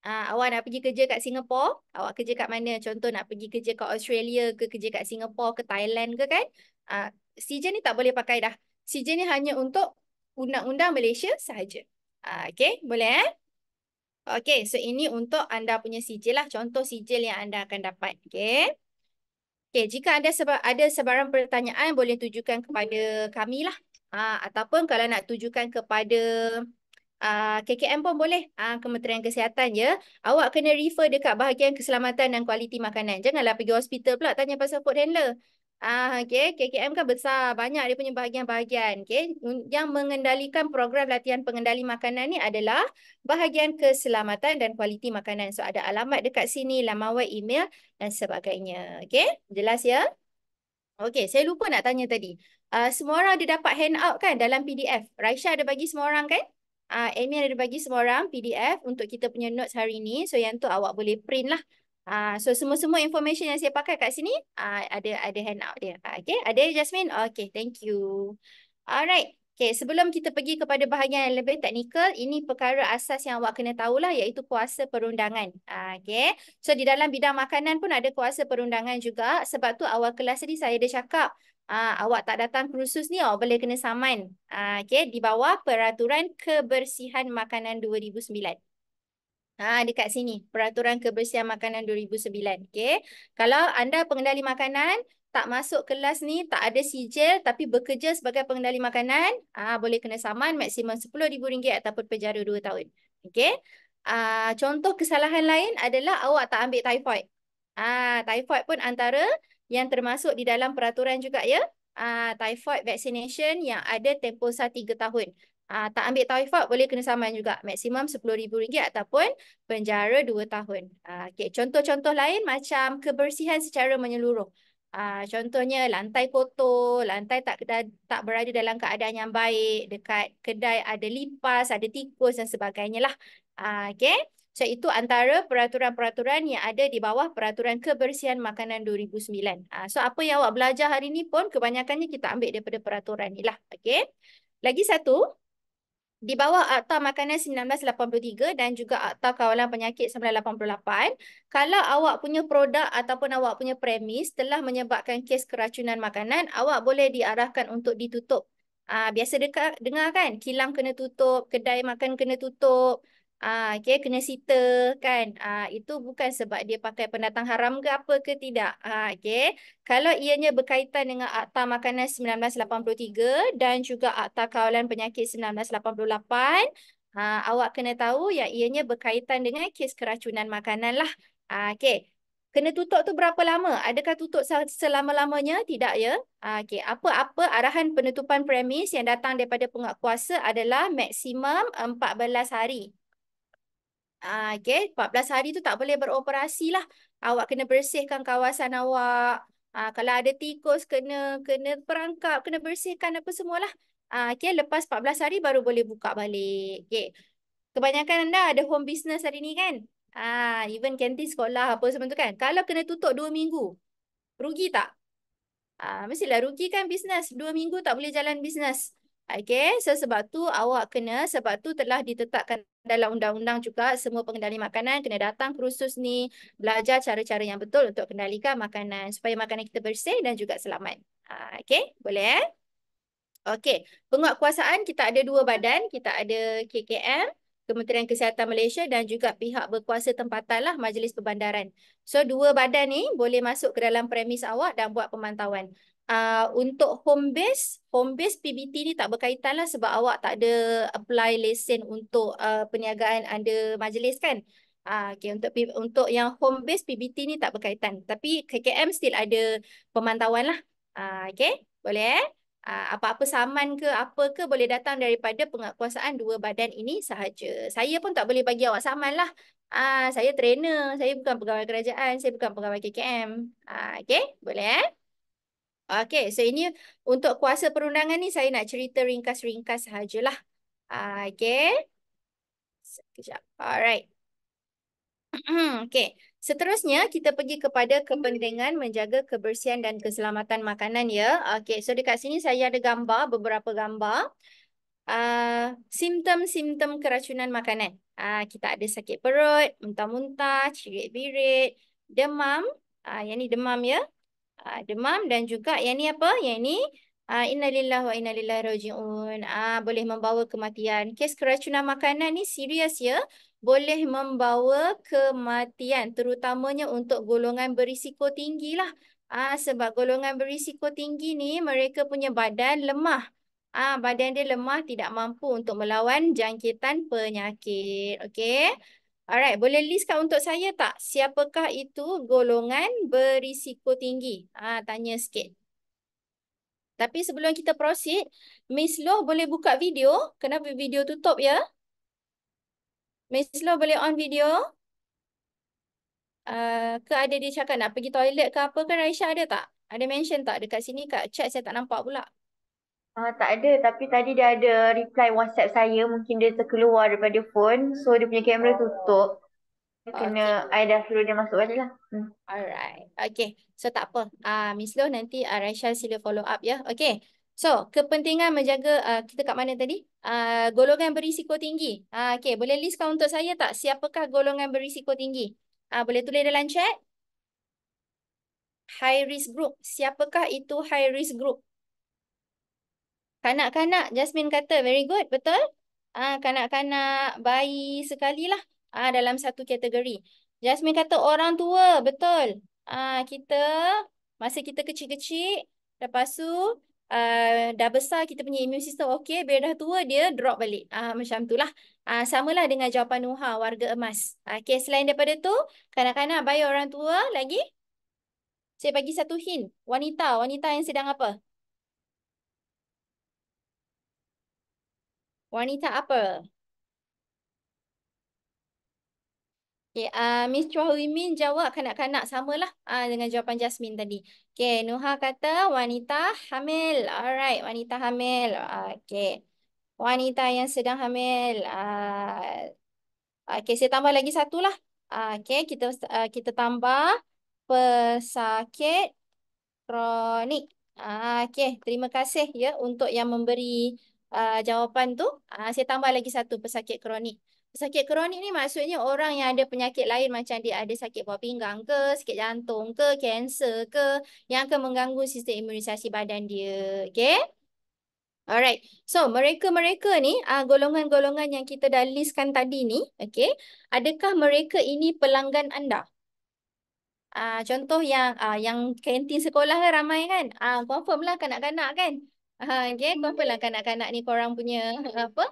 Awak nak pergi kerja kat Singapura, awak kerja kat mana? Contoh nak pergi kerja kat Australia ke, kerja kat Singapura ke Thailand ke kan? Sijil ni tak boleh pakai dah. Sijil ni hanya untuk undang-undang Malaysia sahaja. Okay, boleh Okay, so ini untuk anda punya sijil lah. Contoh sijil yang anda akan dapat. Okay. Okay, jika ada sebarang pertanyaan, boleh tujukan kepada kami lah. Ataupun kalau nak tujukan kepada KKM pun boleh. Kementerian Kesihatan ya. Awak kena refer dekat bahagian keselamatan dan kualiti makanan. Janganlah pergi hospital pula tanya pasal food handler. Okay. KKM kan besar. Banyak dia punya bahagian-bahagian. Okay. Yang mengendalikan program latihan pengendali makanan ni adalah bahagian keselamatan dan kualiti makanan. So ada alamat dekat sini, laman web, email dan sebagainya. Okay. Jelas ya? Okey, saya lupa nak tanya tadi. Semua orang ada dapat handout kan dalam PDF? Raisya ada bagi semua orang kan? Admin ada bagi semua orang PDF untuk kita punya notes hari ni. So yang tu awak boleh print lah. So semua-semua information yang saya pakai kat sini ada handout dia. Okay, ada Jasmine? Okay, thank you. Alright. Okay, sebelum kita pergi kepada bahagian yang lebih teknikal, ini perkara asas yang awak kena tahulah iaitu kuasa perundangan. Okay. So di dalam bidang makanan pun ada kuasa perundangan juga. Sebab tu awal kelas tadi saya ada cakap, awak tak datang kursus ni, awak boleh kena saman. Okay, di bawah Peraturan Kebersihan Makanan 2009. Dekat sini, Peraturan Kebersihan Makanan 2009. Okay. Kalau anda pengendali makanan, tak masuk kelas ni, tak ada sijil tapi bekerja sebagai pengendali makanan, boleh kena saman maksimum RM10,000 ataupun penjara 2 tahun. Okay. Contoh kesalahan lain adalah awak tak ambil typhoid. Typhoid pun antara yang termasuk di dalam peraturan juga ya. Typhoid vaccination yang ada tempoh 3 tahun. Tak ambil typhoid boleh kena saman juga. Maksimum RM10,000 ataupun penjara 2 tahun. Okay. Contoh-contoh lain macam kebersihan secara menyeluruh. Contohnya lantai kotor, lantai tak berada dalam keadaan yang baik, dekat kedai ada lipas, ada tikus dan sebagainya lah. Okay. So itu antara peraturan-peraturan yang ada di bawah Peraturan Kebersihan Makanan 2009. So apa yang awak belajar hari ni pun kebanyakannya kita ambil daripada peraturan ni lah. Okay. Lagi satu, di bawah Akta Makanan 1983 dan juga Akta Kawalan Penyakit 1988, kalau awak punya produk ataupun awak punya premis telah menyebabkan kes keracunan makanan, awak boleh diarahkan untuk ditutup. Biasa dengar kan, kilang kena tutup, kedai makan kena tutup, okay, kena sita kan. Itu bukan sebab dia pakai pendatang haram ke apa ke tidak. Okay. Kalau ianya berkaitan dengan Akta Makanan 1983 dan juga Akta Kawalan Penyakit 1988, awak kena tahu yang ianya berkaitan dengan kes keracunan makanan lah. Okey. Kena tutup tu berapa lama? Adakah tutup selama-lamanya? Tidak ya. Okey. Apa-apa arahan penutupan premis yang datang daripada penguatkuasa adalah maksimum 14 hari. Okay, 14 hari tu tak boleh beroperasi lah. Awak kena bersihkan kawasan awak. Kalau ada tikus, kena perangkap, kena bersihkan apa semualah. Okay, lepas 14 hari baru boleh buka balik. Okay. Kebanyakan anda ada home business hari ni kan? Even kantin sekolah apa semua tu kan. Kalau kena tutup 2 minggu, rugi tak? Mestilah rugi kan bisnes. 2 minggu tak boleh jalan bisnes. Okay, so sebab tu telah ditetapkan dalam undang-undang juga semua pengendali makanan kena datang kursus ni, belajar cara-cara yang betul untuk kendalikan makanan supaya makanan kita bersih dan juga selamat. Okay, boleh eh? Okey, penguatkuasaan kita ada 2 badan. Kita ada KKM, Kementerian Kesihatan Malaysia dan juga pihak berkuasa tempatan lah, Majlis Perbandaran. So 2 badan ni boleh masuk ke dalam premis awak dan buat pemantauan. Untuk home base PBT ni tak berkaitan lah sebab awak tak ada apply lesen untuk perniagaan under majlis kan. Okay, untuk yang home base PBT ni tak berkaitan. Tapi KKM still ada pemantauan lah. Okay, boleh eh? Apa-apa saman ke apa ke boleh datang daripada penguatkuasaan 2 badan ini sahaja. Saya pun tak boleh bagi awak saman lah. Saya trainer, saya bukan pegawai kerajaan, saya bukan pegawai KKM. Okay, boleh eh? Okay, so ini untuk kuasa perundangan ni saya nak cerita ringkas-ringkas sahajalah. Okay, sekejap. Alright. Okey, seterusnya kita pergi kepada kepentingan menjaga kebersihan dan keselamatan makanan ya. Okey, so dekat sini saya ada gambar, beberapa gambar. Simptom-simptom keracunan makanan. Kita ada sakit perut, muntah-muntah, cirit-birit, demam. Yang ni demam ya. Demam dan juga yang ni apa? Yang ni innalillahi wa inna ilaihi rajiun. Boleh membawa kematian. Kes keracunan makanan ni serius ya. Boleh membawa kematian terutamanya untuk golongan berisiko tinggi lah. Sebab golongan berisiko tinggi ni mereka punya badan lemah. Badan dia lemah tidak mampu untuk melawan jangkitan penyakit. Okey. Alright, boleh listkan untuk saya tak? Siapakah itu golongan berisiko tinggi? Tanya sikit. Tapi sebelum kita proceed, Miss Loh boleh buka video? Kenapa video tutup ya? Miss Loh boleh on video? Ke ada dia cakap nak pergi toilet ke apa ke? Raisya ada tak? Ada mention tak dekat sini? Kat chat saya tak nampak pula. Tak ada, tapi tadi dia ada reply WhatsApp saya. Mungkin dia terkeluar daripada phone. So, dia punya kamera tutup. Dia kena, Okay. I dah suruh dia masuk balik lah. Alright. Okay. So tak apa. Miss Loh nanti Raisya sila follow up ya. Okay. So kepentingan menjaga kita kat mana tadi? Golongan berisiko tinggi. Okay. Boleh listkan untuk saya tak? Siapakah golongan berisiko tinggi? Boleh tulis dalam chat. High risk group. Siapakah itu high risk group? Kanak-kanak. Jasmine kata very good. Betul? Kanak-kanak bayi sekali lah. Dalam satu kategori. Jasmine kata orang tua. Betul. Kita masa kita kecil-kecil, lepas tu dah besar kita punya immune system okey, bila dah tua dia drop balik. Macam tu lah. Samalah dengan jawapan Nuha, warga emas. Okey, selain daripada tu, kanak-kanak, bayi, orang tua lagi. Saya bagi satu hint. Wanita, wanita yang sedang apa? Wanita apa? Okay, Miss Chua Hui Min jawab kanak-kanak samalah dengan jawapan Jasmine tadi. Okay, Nuha kata wanita hamil. Alright, wanita hamil. Okay, wanita yang sedang hamil. Okay, saya tambah lagi satu lah. Okay, kita tambah pesakit kronik. Okey, terima kasih ya untuk yang memberi jawapan tu. Saya tambah lagi satu, pesakit kronik. Pesakit kronik ni maksudnya orang yang ada penyakit lain macam dia ada sakit buah pinggang ke, sakit jantung ke, kanser ke, yang akan mengganggu sistem imunisasi badan dia. Okey? Alright. So, mereka-mereka ni, golongan-golongan yang kita dah listkan tadi ni, okey, adakah mereka ini pelanggan anda? Contoh yang kantin sekolah kan ramai kan. Confirm lah kanak-kanak kan. Okay, confirm lah kanak-kanak ni korang punya apa?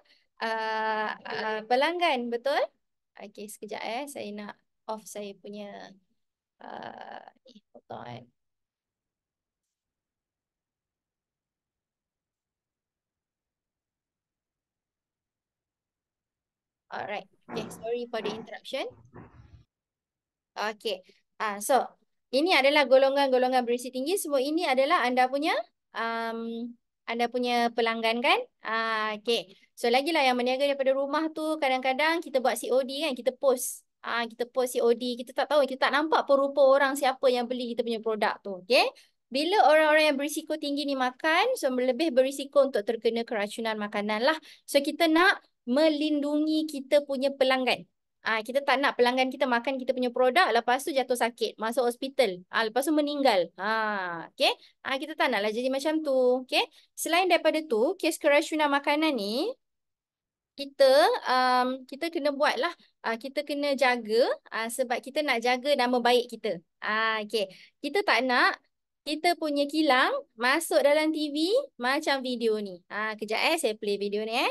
Pelanggan, betul? Okay, sekejap saya nak off saya punya foto kan. Alright. Okay, sorry for the interruption. Okay. So ini adalah golongan-golongan berisi tinggi. Semua ini adalah um, anda punya pelanggan kan? Okay. So lagilah yang berniaga daripada rumah tu kadang-kadang kita buat COD kan, kita post. Kita post COD, kita tak tahu, kita tak nampak pun rupa orang siapa yang beli kita punya produk tu. Okay. Bila orang-orang yang berisiko tinggi ni makan, so lebih berisiko untuk terkena keracunan makanan lah. So kita nak melindungi kita punya pelanggan. Kita tak nak pelanggan kita makan kita punya produk, lepas tu jatuh sakit, masuk hospital, lepas tu meninggal. Okay? Kita tak naklah jadi macam tu. Okay? Selain daripada tu, kes keracunan makanan ni, kita kita kena buat lah. Kita kena jaga sebab kita nak jaga nama baik kita. Okay. Kita tak nak kita punya kilang masuk dalam TV macam video ni. Kejap saya play video ni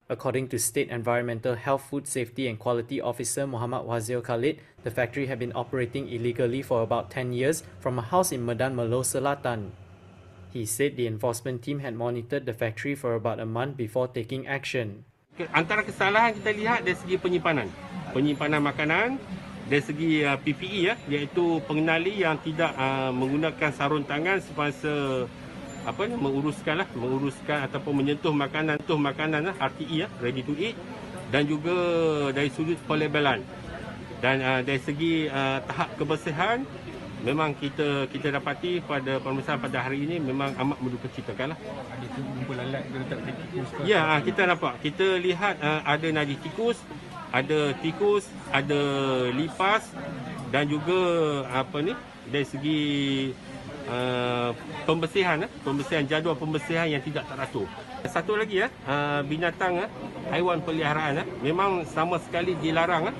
According to State Environmental Health, Food Safety and Quality Officer Muhammad Wazir Khalid, the factory had been operating illegally for about 10 years from a house in Medan Melo Selatan. He said the enforcement team had monitored the factory for about a month before taking action. Antara kesalahan kita lihat dari segi penyimpanan makanan, dari segi PPE iaitu pengenali yang tidak menggunakan sarung tangan semasa menguruskan ataupun menyentuh makanan RTE ready to eat, dan juga dari sudut pelabelan dan dari segi tahap kebersihan memang kita dapati pada pemeriksaan pada hari ini memang amat mendukacitakan lah. Ada kumpulan alat dia letak tikus. Ya, kita nampak, kita lihat ada najis tikus, ada lipas, dan juga dari segi pembersihan jadual pembersihan yang tidak teratur. Satu lagi binatang haiwan peliharaan memang sama sekali dilarang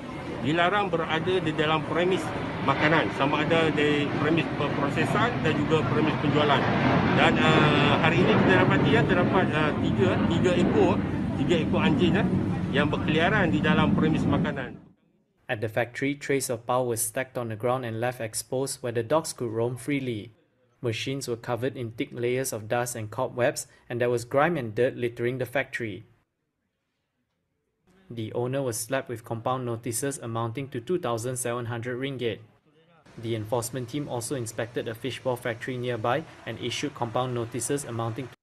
berada di dalam premis makanan, sama ada di premis prosesan dan juga premis penjualan. Dan hari ini kita dapati terdapat tiga ekor anjing yang berkeliaran di dalam premis makanan. At the factory, trays of pau were stacked on the ground and left exposed where the dogs could roam freely. Machines were covered in thick layers of dust and cobwebs, and there was grime and dirt littering the factory. The owner was slapped with compound notices amounting to 2,700 ringgit. The enforcement team also inspected a fishball factory nearby and issued compound notices amounting to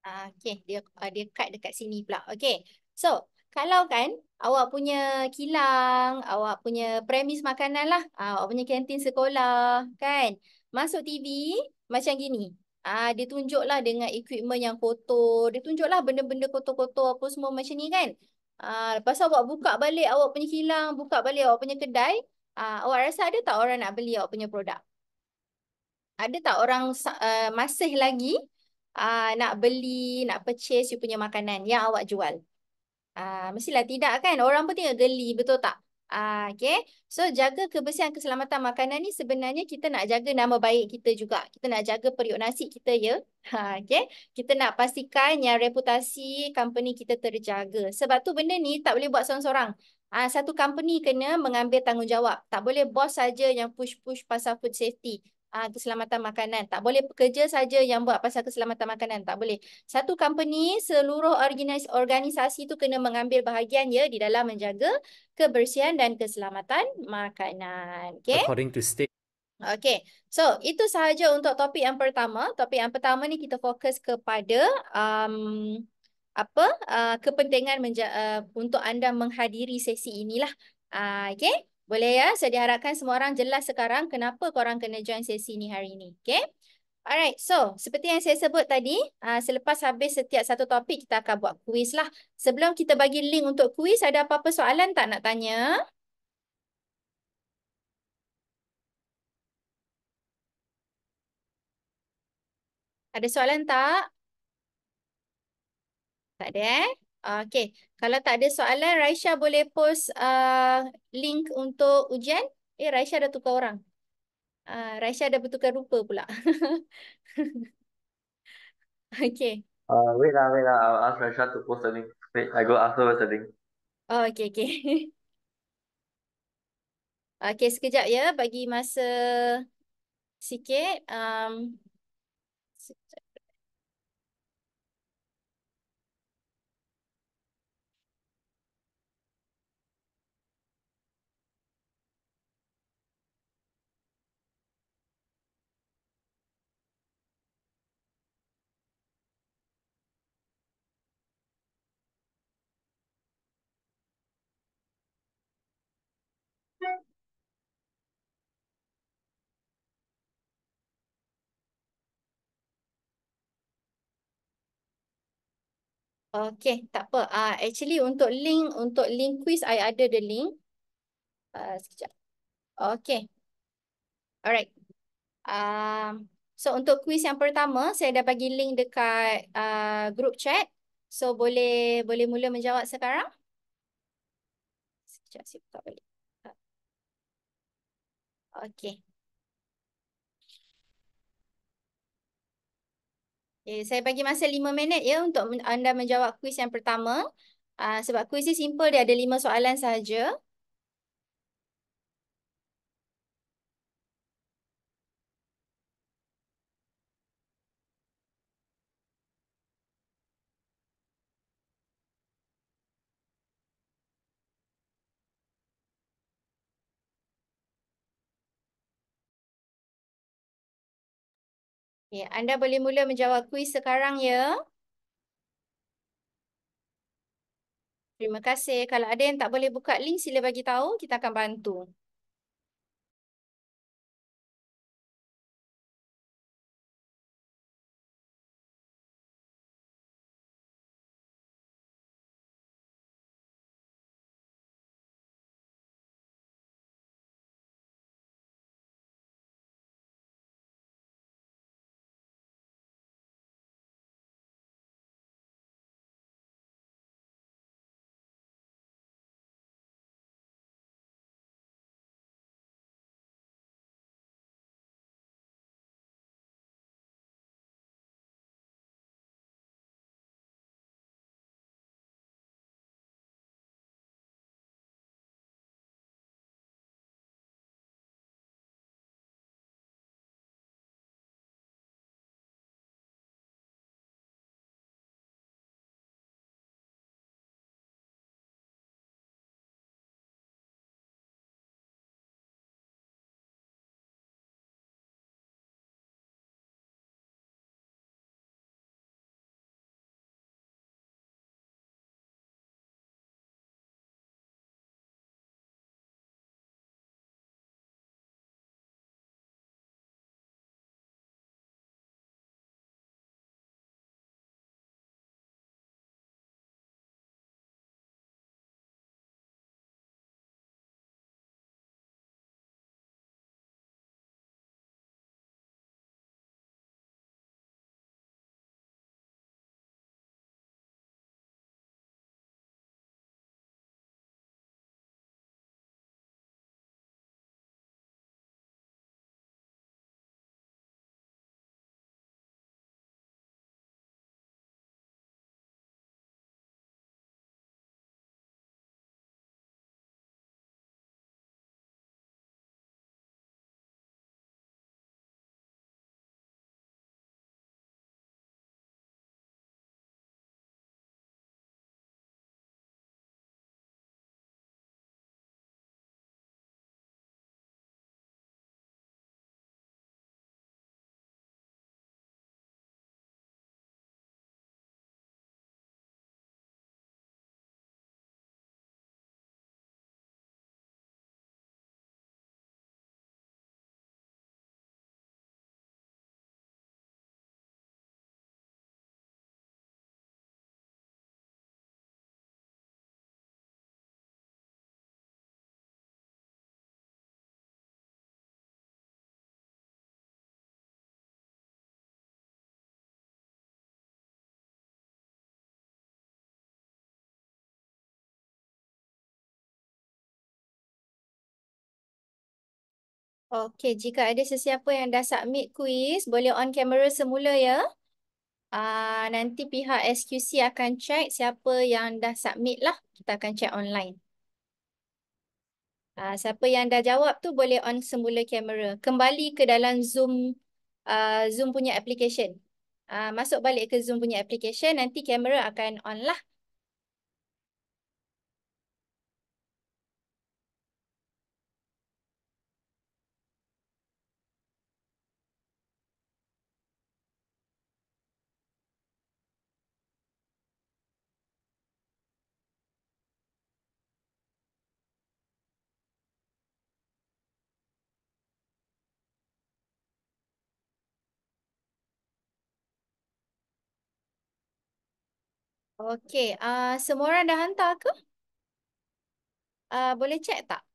Okay, dia cut dekat sini pula. Okay, so kalau kan awak punya kilang, awak punya premis makanan lah, awak punya kantin sekolah kan, masuk TV macam gini. Dia tunjuklah dengan equipment yang kotor, dia tunjuklah benda-benda kotor-kotor apa semua macam ni kan. Lepas tu awak buka balik awak punya kilang, buka balik awak punya kedai, awak rasa ada tak orang nak beli awak punya produk? Ada tak orang masih lagi nak beli, nak purchase you punya makanan yang awak jual? Mestilah tidak kan? Orang pun tengok geli, betul tak? Okay. So, jaga kebersihan keselamatan makanan ni sebenarnya kita nak jaga nama baik kita juga. Kita nak jaga periuk nasi kita ya. Okay. Kita nak pastikan yang reputasi company kita terjaga. Sebab tu benda ni tak boleh buat seorang-seorang. Satu company kena mengambil tanggungjawab. Tak boleh bos saja yang push-push pasal food safety. Keselamatan makanan. Tak boleh pekerja saja yang buat pasal keselamatan makanan. Tak boleh. Satu company, seluruh organisasi itu kena mengambil bahagian ya di dalam menjaga kebersihan dan keselamatan makanan. Okay? according to state. Okay, so itu sahaja untuk topik yang pertama. Topik yang pertama ni kita fokus kepada kepentingan untuk anda menghadiri sesi inilah. Okay, boleh ya? Saya diharapkan semua orang jelas sekarang kenapa korang kena join sesi ni hari ini. Okay. Alright, so seperti yang saya sebut tadi, selepas habis setiap satu topik kita akan buat kuis lah. Sebelum kita bagi link untuk kuis, ada apa-apa soalan tak nak tanya? Ada soalan tak? Tak ada Okay, kalau tak ada soalan, Raisya boleh post link untuk ujian. Raisya dah tukar orang. Raisya dah bertukar rupa pula. Okay. Wait lah. I'll ask Rasha to post the link. Wait, I go ask her what's the link. Okay. Okay, sekejap ya. Bagi masa sikit. Sekejap. Okay, tak apa. Actually untuk link quiz, I ada the link. Sekejap. Okay. Alright. So untuk quiz yang pertama, saya dah bagi link dekat group chat. So boleh mula menjawab sekarang. Sekejap saya buka balik. Okay. Saya bagi masa 5 minit ya untuk anda menjawab kuis yang pertama. Sebab kuis ni simple, dia ada 5 soalan sahaja. Anda boleh mula menjawab kuis sekarang ya. Terima kasih. Kalau ada yang tak boleh buka link, sila bagi tahu, kita akan bantu. Okey, jika ada sesiapa yang dah submit kuis, boleh on kamera semula ya. Nanti pihak SQC akan check siapa yang dah submit lah. Kita akan check online. Siapa yang dah jawab tu boleh on semula kamera. Kembali ke dalam Zoom punya application. Masuk balik ke Zoom punya application, nanti kamera akan on lah. Okey, semua orang dah hantar ke? Boleh check tak?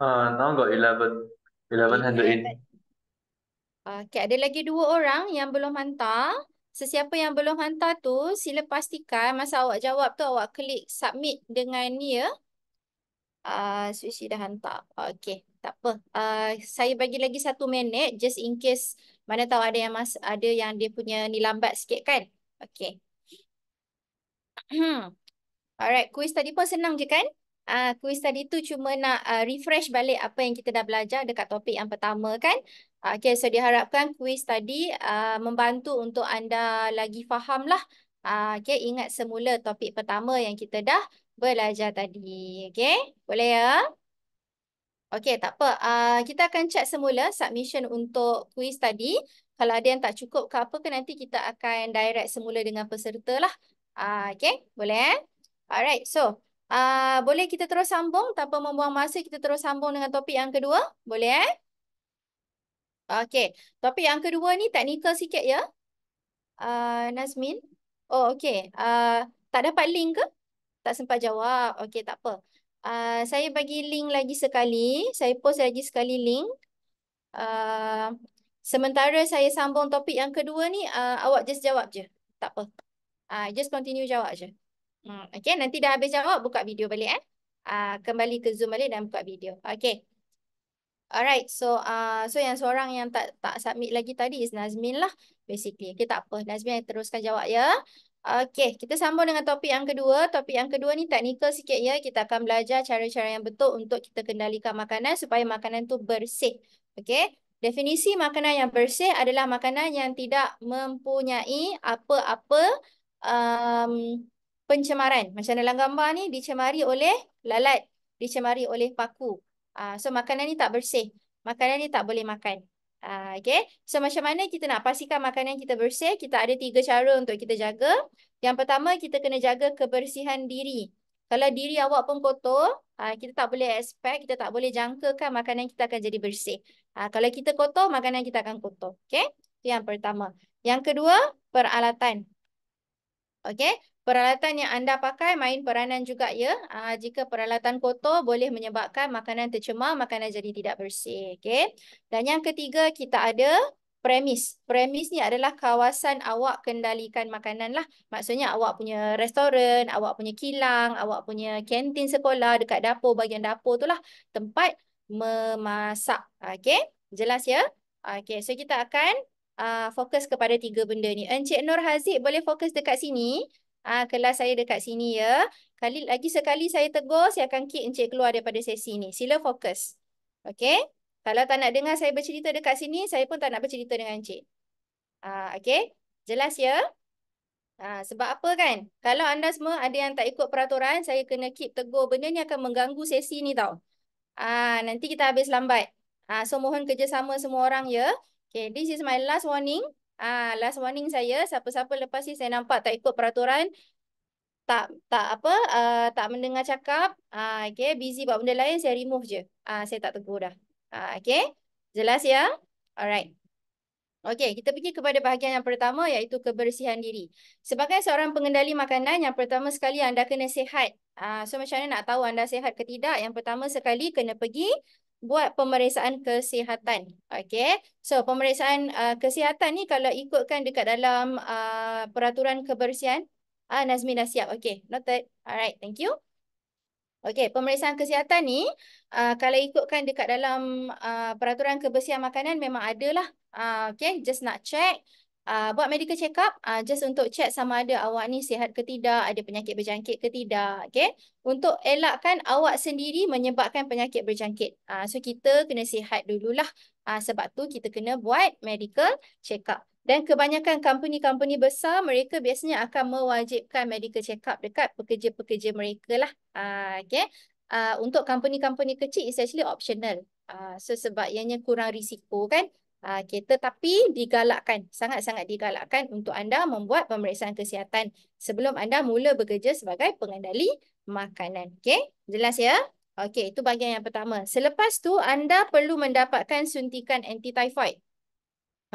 Now got 11. 11 handed in. 11. Okey, ada lagi 2 orang yang belum hantar. Sesiapa yang belum hantar tu, sila pastikan masa awak jawab tu awak klik submit dengan ni ya. Sushi dah hantar. Okey, tak apa. Saya bagi lagi 1 minit just in case mana tahu ada yang dia punya ni lambat sikit kan. Okey. Alright, kuis tadi pun senang je kan? Kuis tadi tu cuma nak refresh balik apa yang kita dah belajar dekat topik yang pertama kan? Okay, so diharapkan kuis tadi membantu untuk anda lagi faham lah. Okay, ingat semula topik pertama yang kita dah belajar tadi. Okay, boleh ya? Okey, tak apa. Kita akan check semula submission untuk kuis tadi. Kalau ada yang tak cukup ke apa ke nanti kita akan direct semula dengan peserta lah. Okey, boleh eh? Alright, so boleh kita terus sambung tanpa membuang masa, kita terus sambung dengan topik yang kedua? Boleh eh? Okey, topik yang kedua ni teknikal sikit ya. Nazmin. Oh, okey. Tak dapat link ke? Tak sempat jawab. Okey, tak apa. Saya bagi link lagi sekali. Saya post lagi sekali link. Sementara saya sambung topik yang kedua ni, awak just jawab je. Tak apa. Just continue jawab je. Okay, nanti dah habis jawab, buka video balik eh. Kembali ke Zoom balik dan buka video. Okay. Alright, so yang seorang yang tak submit lagi tadi is Nazmin lah basically. Okay, tak apa. Nazmin teruskan jawab ya. Okay, kita sambung dengan topik yang kedua. Topik yang kedua ni teknikal sikit ya. Kita akan belajar cara-cara yang betul untuk kita kendalikan makanan supaya makanan tu bersih. Okay, definisi makanan yang bersih adalah makanan yang tidak mempunyai apa-apa pencemaran. Macam dalam gambar ni, dicemari oleh lalat, dicemari oleh paku. So makanan ni tak bersih. Makanan ni tak boleh makan. Okay. So macam mana kita nak pastikan makanan kita bersih? Kita ada 3 cara untuk kita jaga. Yang pertama, kita kena jaga kebersihan diri. Kalau diri awak pun kotor, kita tak boleh expect, kita tak boleh jangkakan makanan kita akan jadi bersih. Kalau kita kotor, makanan kita akan kotor. Okay. Itu yang pertama. Yang kedua, peralatan. Okey, peralatan yang anda pakai main peranan juga ya. Jika peralatan kotor boleh menyebabkan makanan tercemar, makanan jadi tidak bersih. Okey. Dan yang ketiga kita ada premis. Premis ni adalah kawasan awak kendalikan makanan lah. Maksudnya awak punya restoran, awak punya kilang, awak punya kantin sekolah, dekat dapur, bahagian dapur tu lah tempat memasak. Okey, jelas ya? Okey, so kita akan fokus kepada 3 benda ni. Encik Nur Haziq boleh fokus dekat sini. Kelas saya dekat sini ya. Lagi sekali saya tegur, saya akan kick encik keluar daripada sesi ni. Sila fokus. Okey? Kalau tak nak dengar saya bercerita dekat sini, saya pun tak nak bercerita dengan encik. Okey? Jelas ya? Sebab apa kan? Kalau anda semua ada yang tak ikut peraturan, saya kena keep tegur. Benda ni akan mengganggu sesi ni tau. Nanti kita habis lambat. So mohon kerjasama semua orang ya. Okay, this is my last warning. Last warning saya, siapa-siapa lepas ni saya nampak tak ikut peraturan, tak mendengar cakap, okay, busy buat benda lain, saya remove je. Saya tak tegur dah. Okay, jelas ya? Alright. Okey, kita pergi kepada bahagian yang pertama iaitu kebersihan diri. Sebagai seorang pengendali makanan, yang pertama sekali anda kena sihat. So macam mana nak tahu anda sihat ke tidak? Yang pertama sekali kena pergi buat pemeriksaan kesihatan. Okey. So pemeriksaan kesihatan ni kalau ikutkan dekat dalam peraturan kebersihan, Nazmi dah siap. Okay, noted. Alright, thank you. Okey, pemeriksaan kesihatan ni kalau ikutkan dekat dalam peraturan kebersihan makanan memang ada lah. Okey, just nak check. Buat medical check up just untuk check sama ada awak ni sihat ke tidak, ada penyakit berjangkit ke tidak. Okey, untuk elakkan awak sendiri menyebabkan penyakit berjangkit. So kita kena sihat dululah. Sebab tu kita kena buat medical check up. Dan kebanyakan company-company besar, mereka biasanya akan mewajibkan medical check up dekat pekerja-pekerja mereka lah. Okay. Untuk company-company kecil, it's actually optional. So sebab ianya kurang risiko kan. Okay. Tetapi digalakkan, sangat-sangat digalakkan untuk anda membuat pemeriksaan kesihatan sebelum anda mula bekerja sebagai pengendali makanan. Okay. Jelas ya? Okay, itu bahagian yang pertama. Selepas tu, anda perlu mendapatkan suntikan anti-typhoid.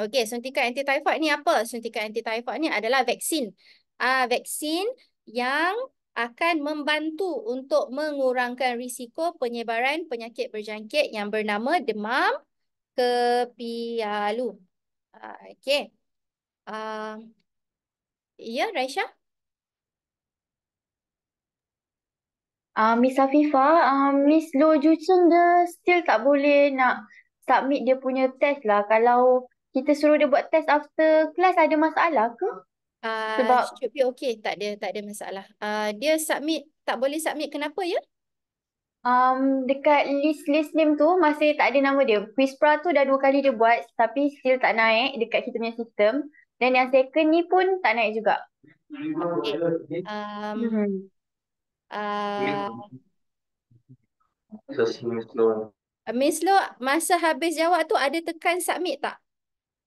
Okey, suntikan anti-typhoid ni apa? Suntikan anti-typhoid ni adalah vaksin. Vaksin yang akan membantu untuk mengurangkan risiko penyebaran penyakit berjangkit yang bernama demam kepialu. Okey. Ya, Raisya? Miss Afifah, Miss Lo Ju Cheng dia still tak boleh nak submit dia punya test lah. Kalau kita suruh dia buat test after class ada masalah ke? Sebab Should be okay. Tak ada masalah. Dia submit, tak boleh submit. Kenapa ya? dekat list name tu masih tak ada nama dia. Quispra tu dah 2 kali dia buat tapi still tak naik dekat kita punya sistem. Dan yang second ni pun tak naik juga. Okay. Hmm. Miss Lo, masa habis jawab tu ada tekan submit tak?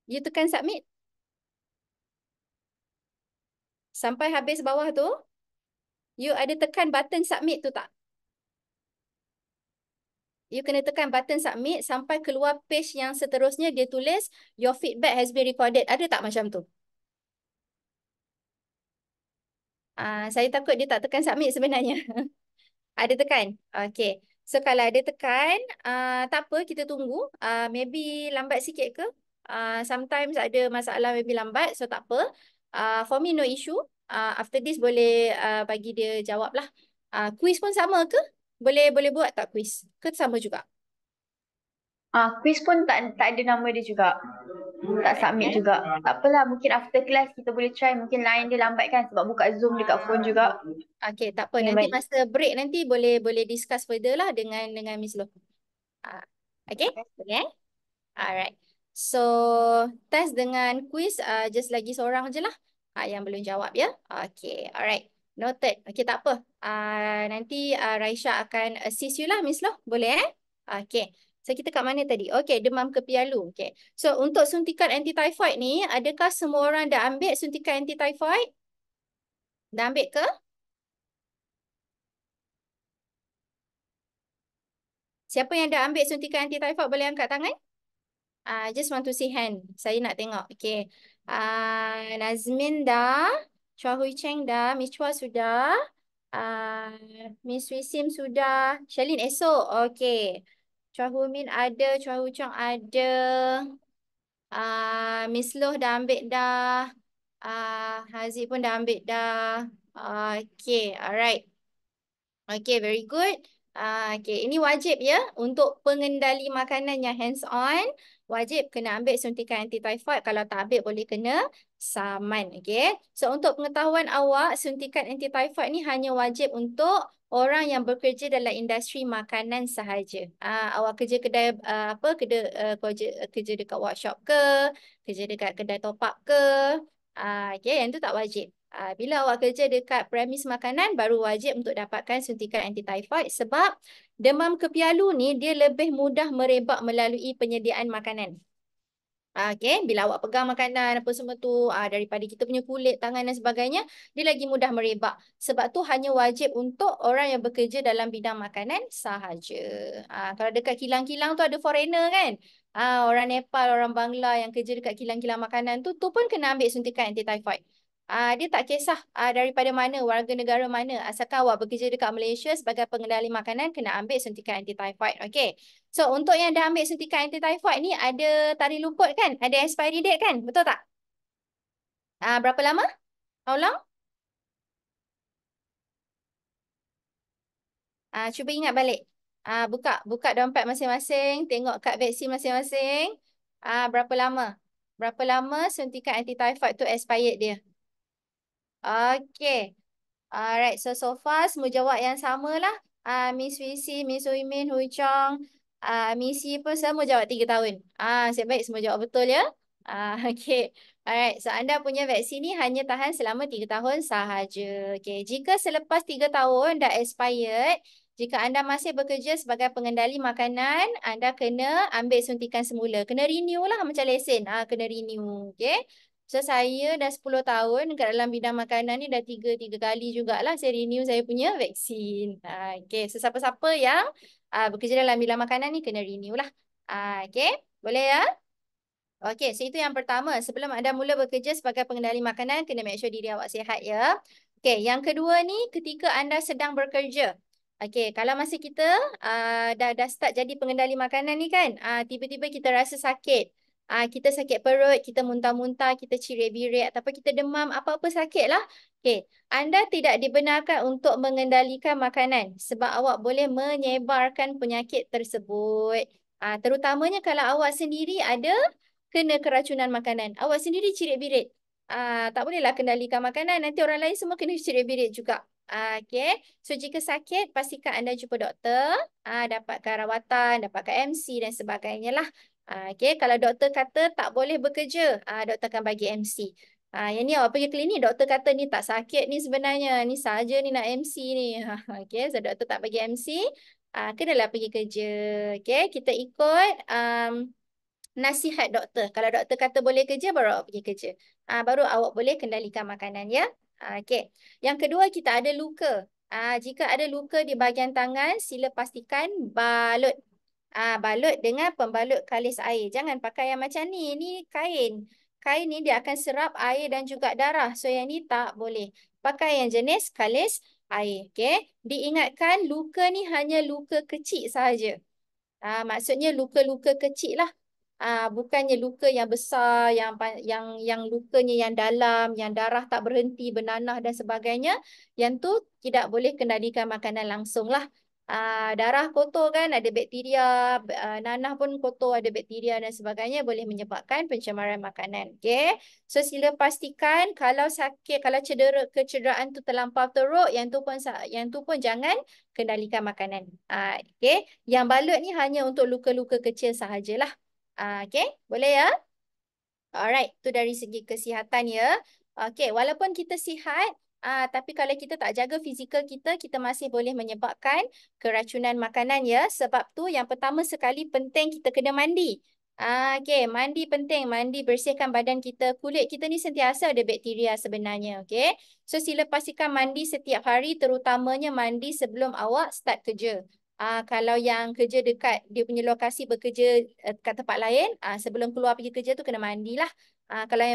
You tekan submit? Sampai habis bawah tu, you ada tekan button submit tu tak? You kena tekan button submit sampai keluar page yang seterusnya dia tulis your feedback has been recorded. Ada tak macam tu? Saya takut dia tak tekan submit sebenarnya. Ada tekan? Okay. So kalau ada tekan, tak apa, kita tunggu. Maybe lambat sikit ke? Sometimes ada masalah maybe lambat, so tak apa. For me no issue. After this boleh bagi dia jawab lah. Quiz pun sama ke? Boleh buat tak quiz? Ke sama juga? Quiz pun tak ada nama dia juga. Tak submit juga. Tak apalah, mungkin after class kita boleh try. Mungkin line dia lambat kan sebab buka Zoom dekat phone juga. Okay, tak apa. Okay, Nanti baik. masa break nanti boleh discuss further lah dengan Miss Lo. Okay, boleh eh? Alright. So, test dengan quiz just lagi seorang je lah yang belum jawab ya. Okay, alright. Noted. Okay, tak apa. Nanti Raisya akan assist you lah, Miss Lo. Boleh eh? Okay. So, kita kat mana tadi? Okay, demam kepialu. Okay. So, untuk suntikan anti-typhoid ni, adakah semua orang dah ambil suntikan anti-typhoid? Dah ambil ke? Siapa yang dah ambil suntikan anti-typhoid boleh angkat tangan? Just want to see hand. Saya nak tengok. Okay. Nazmin dah. Chua Hui Cheng dah. Miss Chua sudah. Miss Wisim sudah. Shalin esok. Okay. Chua Hu Min ada. Chua Hu Chong ada. Miss Loh dah ambil dah. Haziq pun dah ambil dah. Okay. Alright. Okay. Very good. Okay. Ini wajib ya. Untuk pengendali makanan yang hands on. Wajib kena ambil suntikan anti-typhoid. Kalau tak ambil boleh kena saman. Okay. So untuk pengetahuan awak, suntikan anti-typhoid ni hanya wajib untuk orang yang bekerja dalam industri makanan sahaja. Awak kerja kedai kerja dekat workshop ke, kerja dekat kedai top up ke. Okay, yang tu tak wajib. Bila awak kerja dekat premis makanan, baru wajib untuk dapatkan suntikan anti-typhoid sebab demam kepialu ni dia lebih mudah merebak melalui penyediaan makanan. Okay, bila awak pegang makanan apa semua tu daripada kita punya kulit, tangan dan sebagainya, dia lagi mudah merebak. Sebab tu hanya wajib untuk orang yang bekerja dalam bidang makanan sahaja. Kalau dekat kilang-kilang tu ada foreigner kan? Orang Nepal, orang Bangla yang kerja dekat kilang-kilang makanan tu pun kena ambil suntikan anti-typhoid. Dia tak kisah daripada mana, warga negara mana. Asalkan awak bekerja dekat Malaysia sebagai pengendali makanan, kena ambil suntikan anti-typhoid. Okay. So, untuk yang dah ambil suntikan anti-typhoid ni, ada tarikh luput kan? Ada expiry date kan? Betul tak? Berapa lama? How long? Cuba ingat balik. Buka dompet masing-masing, tengok kad vaksin masing-masing. Berapa lama? Berapa lama suntikan anti-typhoid tu expired dia? Okay. Alright, so far semua jawab yang sama lah. Miss Wisi, Miss Huimin, Hui Chong, Miss Yi pun semua jawab 3 tahun. Siap baik semua jawab betul ya. Okay. Alright, so anda punya vaksin ni hanya tahan selama 3 tahun sahaja. Okay, jika selepas 3 tahun dah expired, jika anda masih bekerja sebagai pengendali makanan, anda kena ambil suntikan semula. Kena renew lah macam lesen. Kena renew. Okay. So saya dah 10 tahun kat dalam bidang makanan ni dah tiga kali jugalah saya renew saya punya vaksin. Okay, so siapa-siapa yang bekerja dalam bidang makanan ni kena renew lah. Okay, boleh ya? Okay, so itu yang pertama. Sebelum anda mula bekerja sebagai pengendali makanan, kena make sure diri awak sihat ya. Okay, yang kedua ni ketika anda sedang bekerja. Okay, kalau masa kita dah start jadi pengendali makanan ni kan, tiba-tiba kita rasa sakit. Kita sakit perut, kita muntah-muntah, kita cirit-birit ataupun kita demam, apa-apa sakit lah. Okay, anda tidak dibenarkan untuk mengendalikan makanan sebab awak boleh menyebarkan penyakit tersebut. Terutamanya kalau awak sendiri ada kena keracunan makanan. Awak sendiri cirit-birit. Tak bolehlah kendalikan makanan. Nanti orang lain semua kena cirit-birit juga. Okay. So jika sakit, pastikan anda jumpa doktor. Dapatkan rawatan, dapatkan MC dan sebagainya lah. Okay. Kalau doktor kata tak boleh bekerja, doktor akan bagi MC. Yang ni awak pergi klinik, doktor kata ni tak sakit ni sebenarnya. Ni saja ni nak MC ni. Okay. So doktor tak bagi MC. Kenalah pergi kerja. Okay. Kita ikut nasihat doktor. Kalau doktor kata boleh kerja, baru awak pergi kerja. Baru awak boleh kendalikan makanan ya. Okey. Yang kedua, kita ada luka. Jika ada luka di bahagian tangan, sila pastikan balut. Balut dengan pembalut kalis air. Jangan pakai yang macam ni. Ini kain. Kain ni dia akan serap air dan juga darah. So yang ni tak boleh. Pakai yang jenis kalis air. Okey. Diingatkan luka ni hanya luka kecil sahaja. Maksudnya luka-luka kecil lah. Bukannya luka yang besar, yang lukanya yang dalam, yang darah tak berhenti, bernanah dan sebagainya. Yang tu tidak boleh kendalikan makanan langsung lah. Darah kotor kan, ada bakteria, nanah pun kotor, ada bakteria dan sebagainya, boleh menyebabkan pencemaran makanan. Okay. So sila pastikan kalau sakit, kalau kecederaan tu terlampau teruk, yang tu pun jangan kendalikan makanan. Okay. Yang balut ni hanya untuk luka-luka kecil sahajalah. Okay, boleh ya? Alright, tu dari segi kesihatan ya. Okay, walaupun kita sihat, tapi kalau kita tak jaga fizikal kita, kita masih boleh menyebabkan keracunan makanan ya. Sebab tu yang pertama sekali penting kita kena mandi. Okay, mandi penting. Mandi bersihkan badan kita. Kulit kita ni sentiasa ada bakteria sebenarnya. Okay, so sila pastikan mandi setiap hari, terutamanya mandi sebelum awak start kerja. Kalau yang kerja dekat dia punya lokasi bekerja kat tempat lain, sebelum keluar pergi kerja tu kena mandilah. Kalau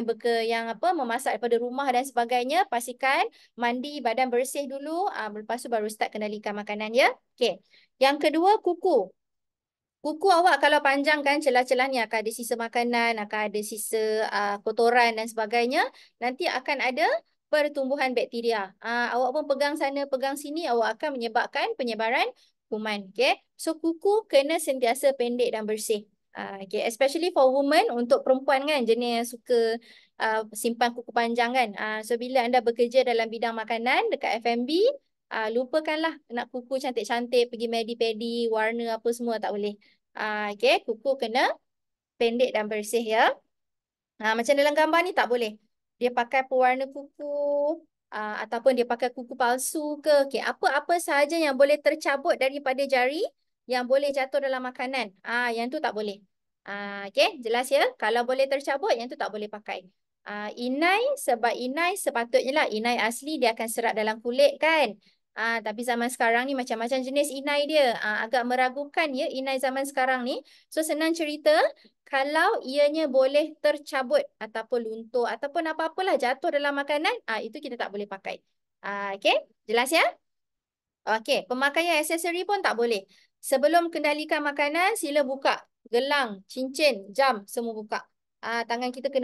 yang memasak daripada rumah dan sebagainya, pastikan mandi badan bersih dulu, lepas tu baru start kendalikan makanan ya. Okey. Yang kedua, kuku. Kuku awak kalau panjang kan, celah-celah ni akan ada sisa makanan, akan ada sisa kotoran dan sebagainya, nanti akan ada pertumbuhan bakteria. Awak pun pegang sana, pegang sini, awak akan menyebabkan penyebaran kuman. Okay. So kuku kena sentiasa pendek dan bersih. Okay. Especially for women, untuk perempuan kan, jenis yang suka simpan kuku panjang kan. So bila anda bekerja dalam bidang makanan dekat F&B, lupakanlah nak kuku cantik-cantik, pergi medi-pedi, warna apa semua tak boleh. Okay. Kuku kena pendek dan bersih ya. Macam dalam gambar ni tak boleh. Dia pakai pewarna kuku, ataupun dia pakai kuku palsu ke. Okay. Apa-apa sahaja yang boleh tercabut daripada jari, yang boleh jatuh dalam makanan. Yang tu tak boleh. Okay. Jelas ya? Kalau boleh tercabut, yang tu tak boleh pakai. Inai, sebab inai sepatutnya lah. Inai asli dia akan serat dalam kulit kan. Tapi zaman sekarang ni macam-macam jenis inai dia. Agak meragukan ya inai zaman sekarang ni. So senang cerita, kalau ianya boleh tercabut ataupun luntur ataupun apa-apalah jatuh dalam makanan, itu kita tak boleh pakai. Okay, jelas ya? Okay, pemakaian aksesori pun tak boleh. Sebelum kendalikan makanan, sila buka gelang, cincin, jam, semua buka. Tangan kita kena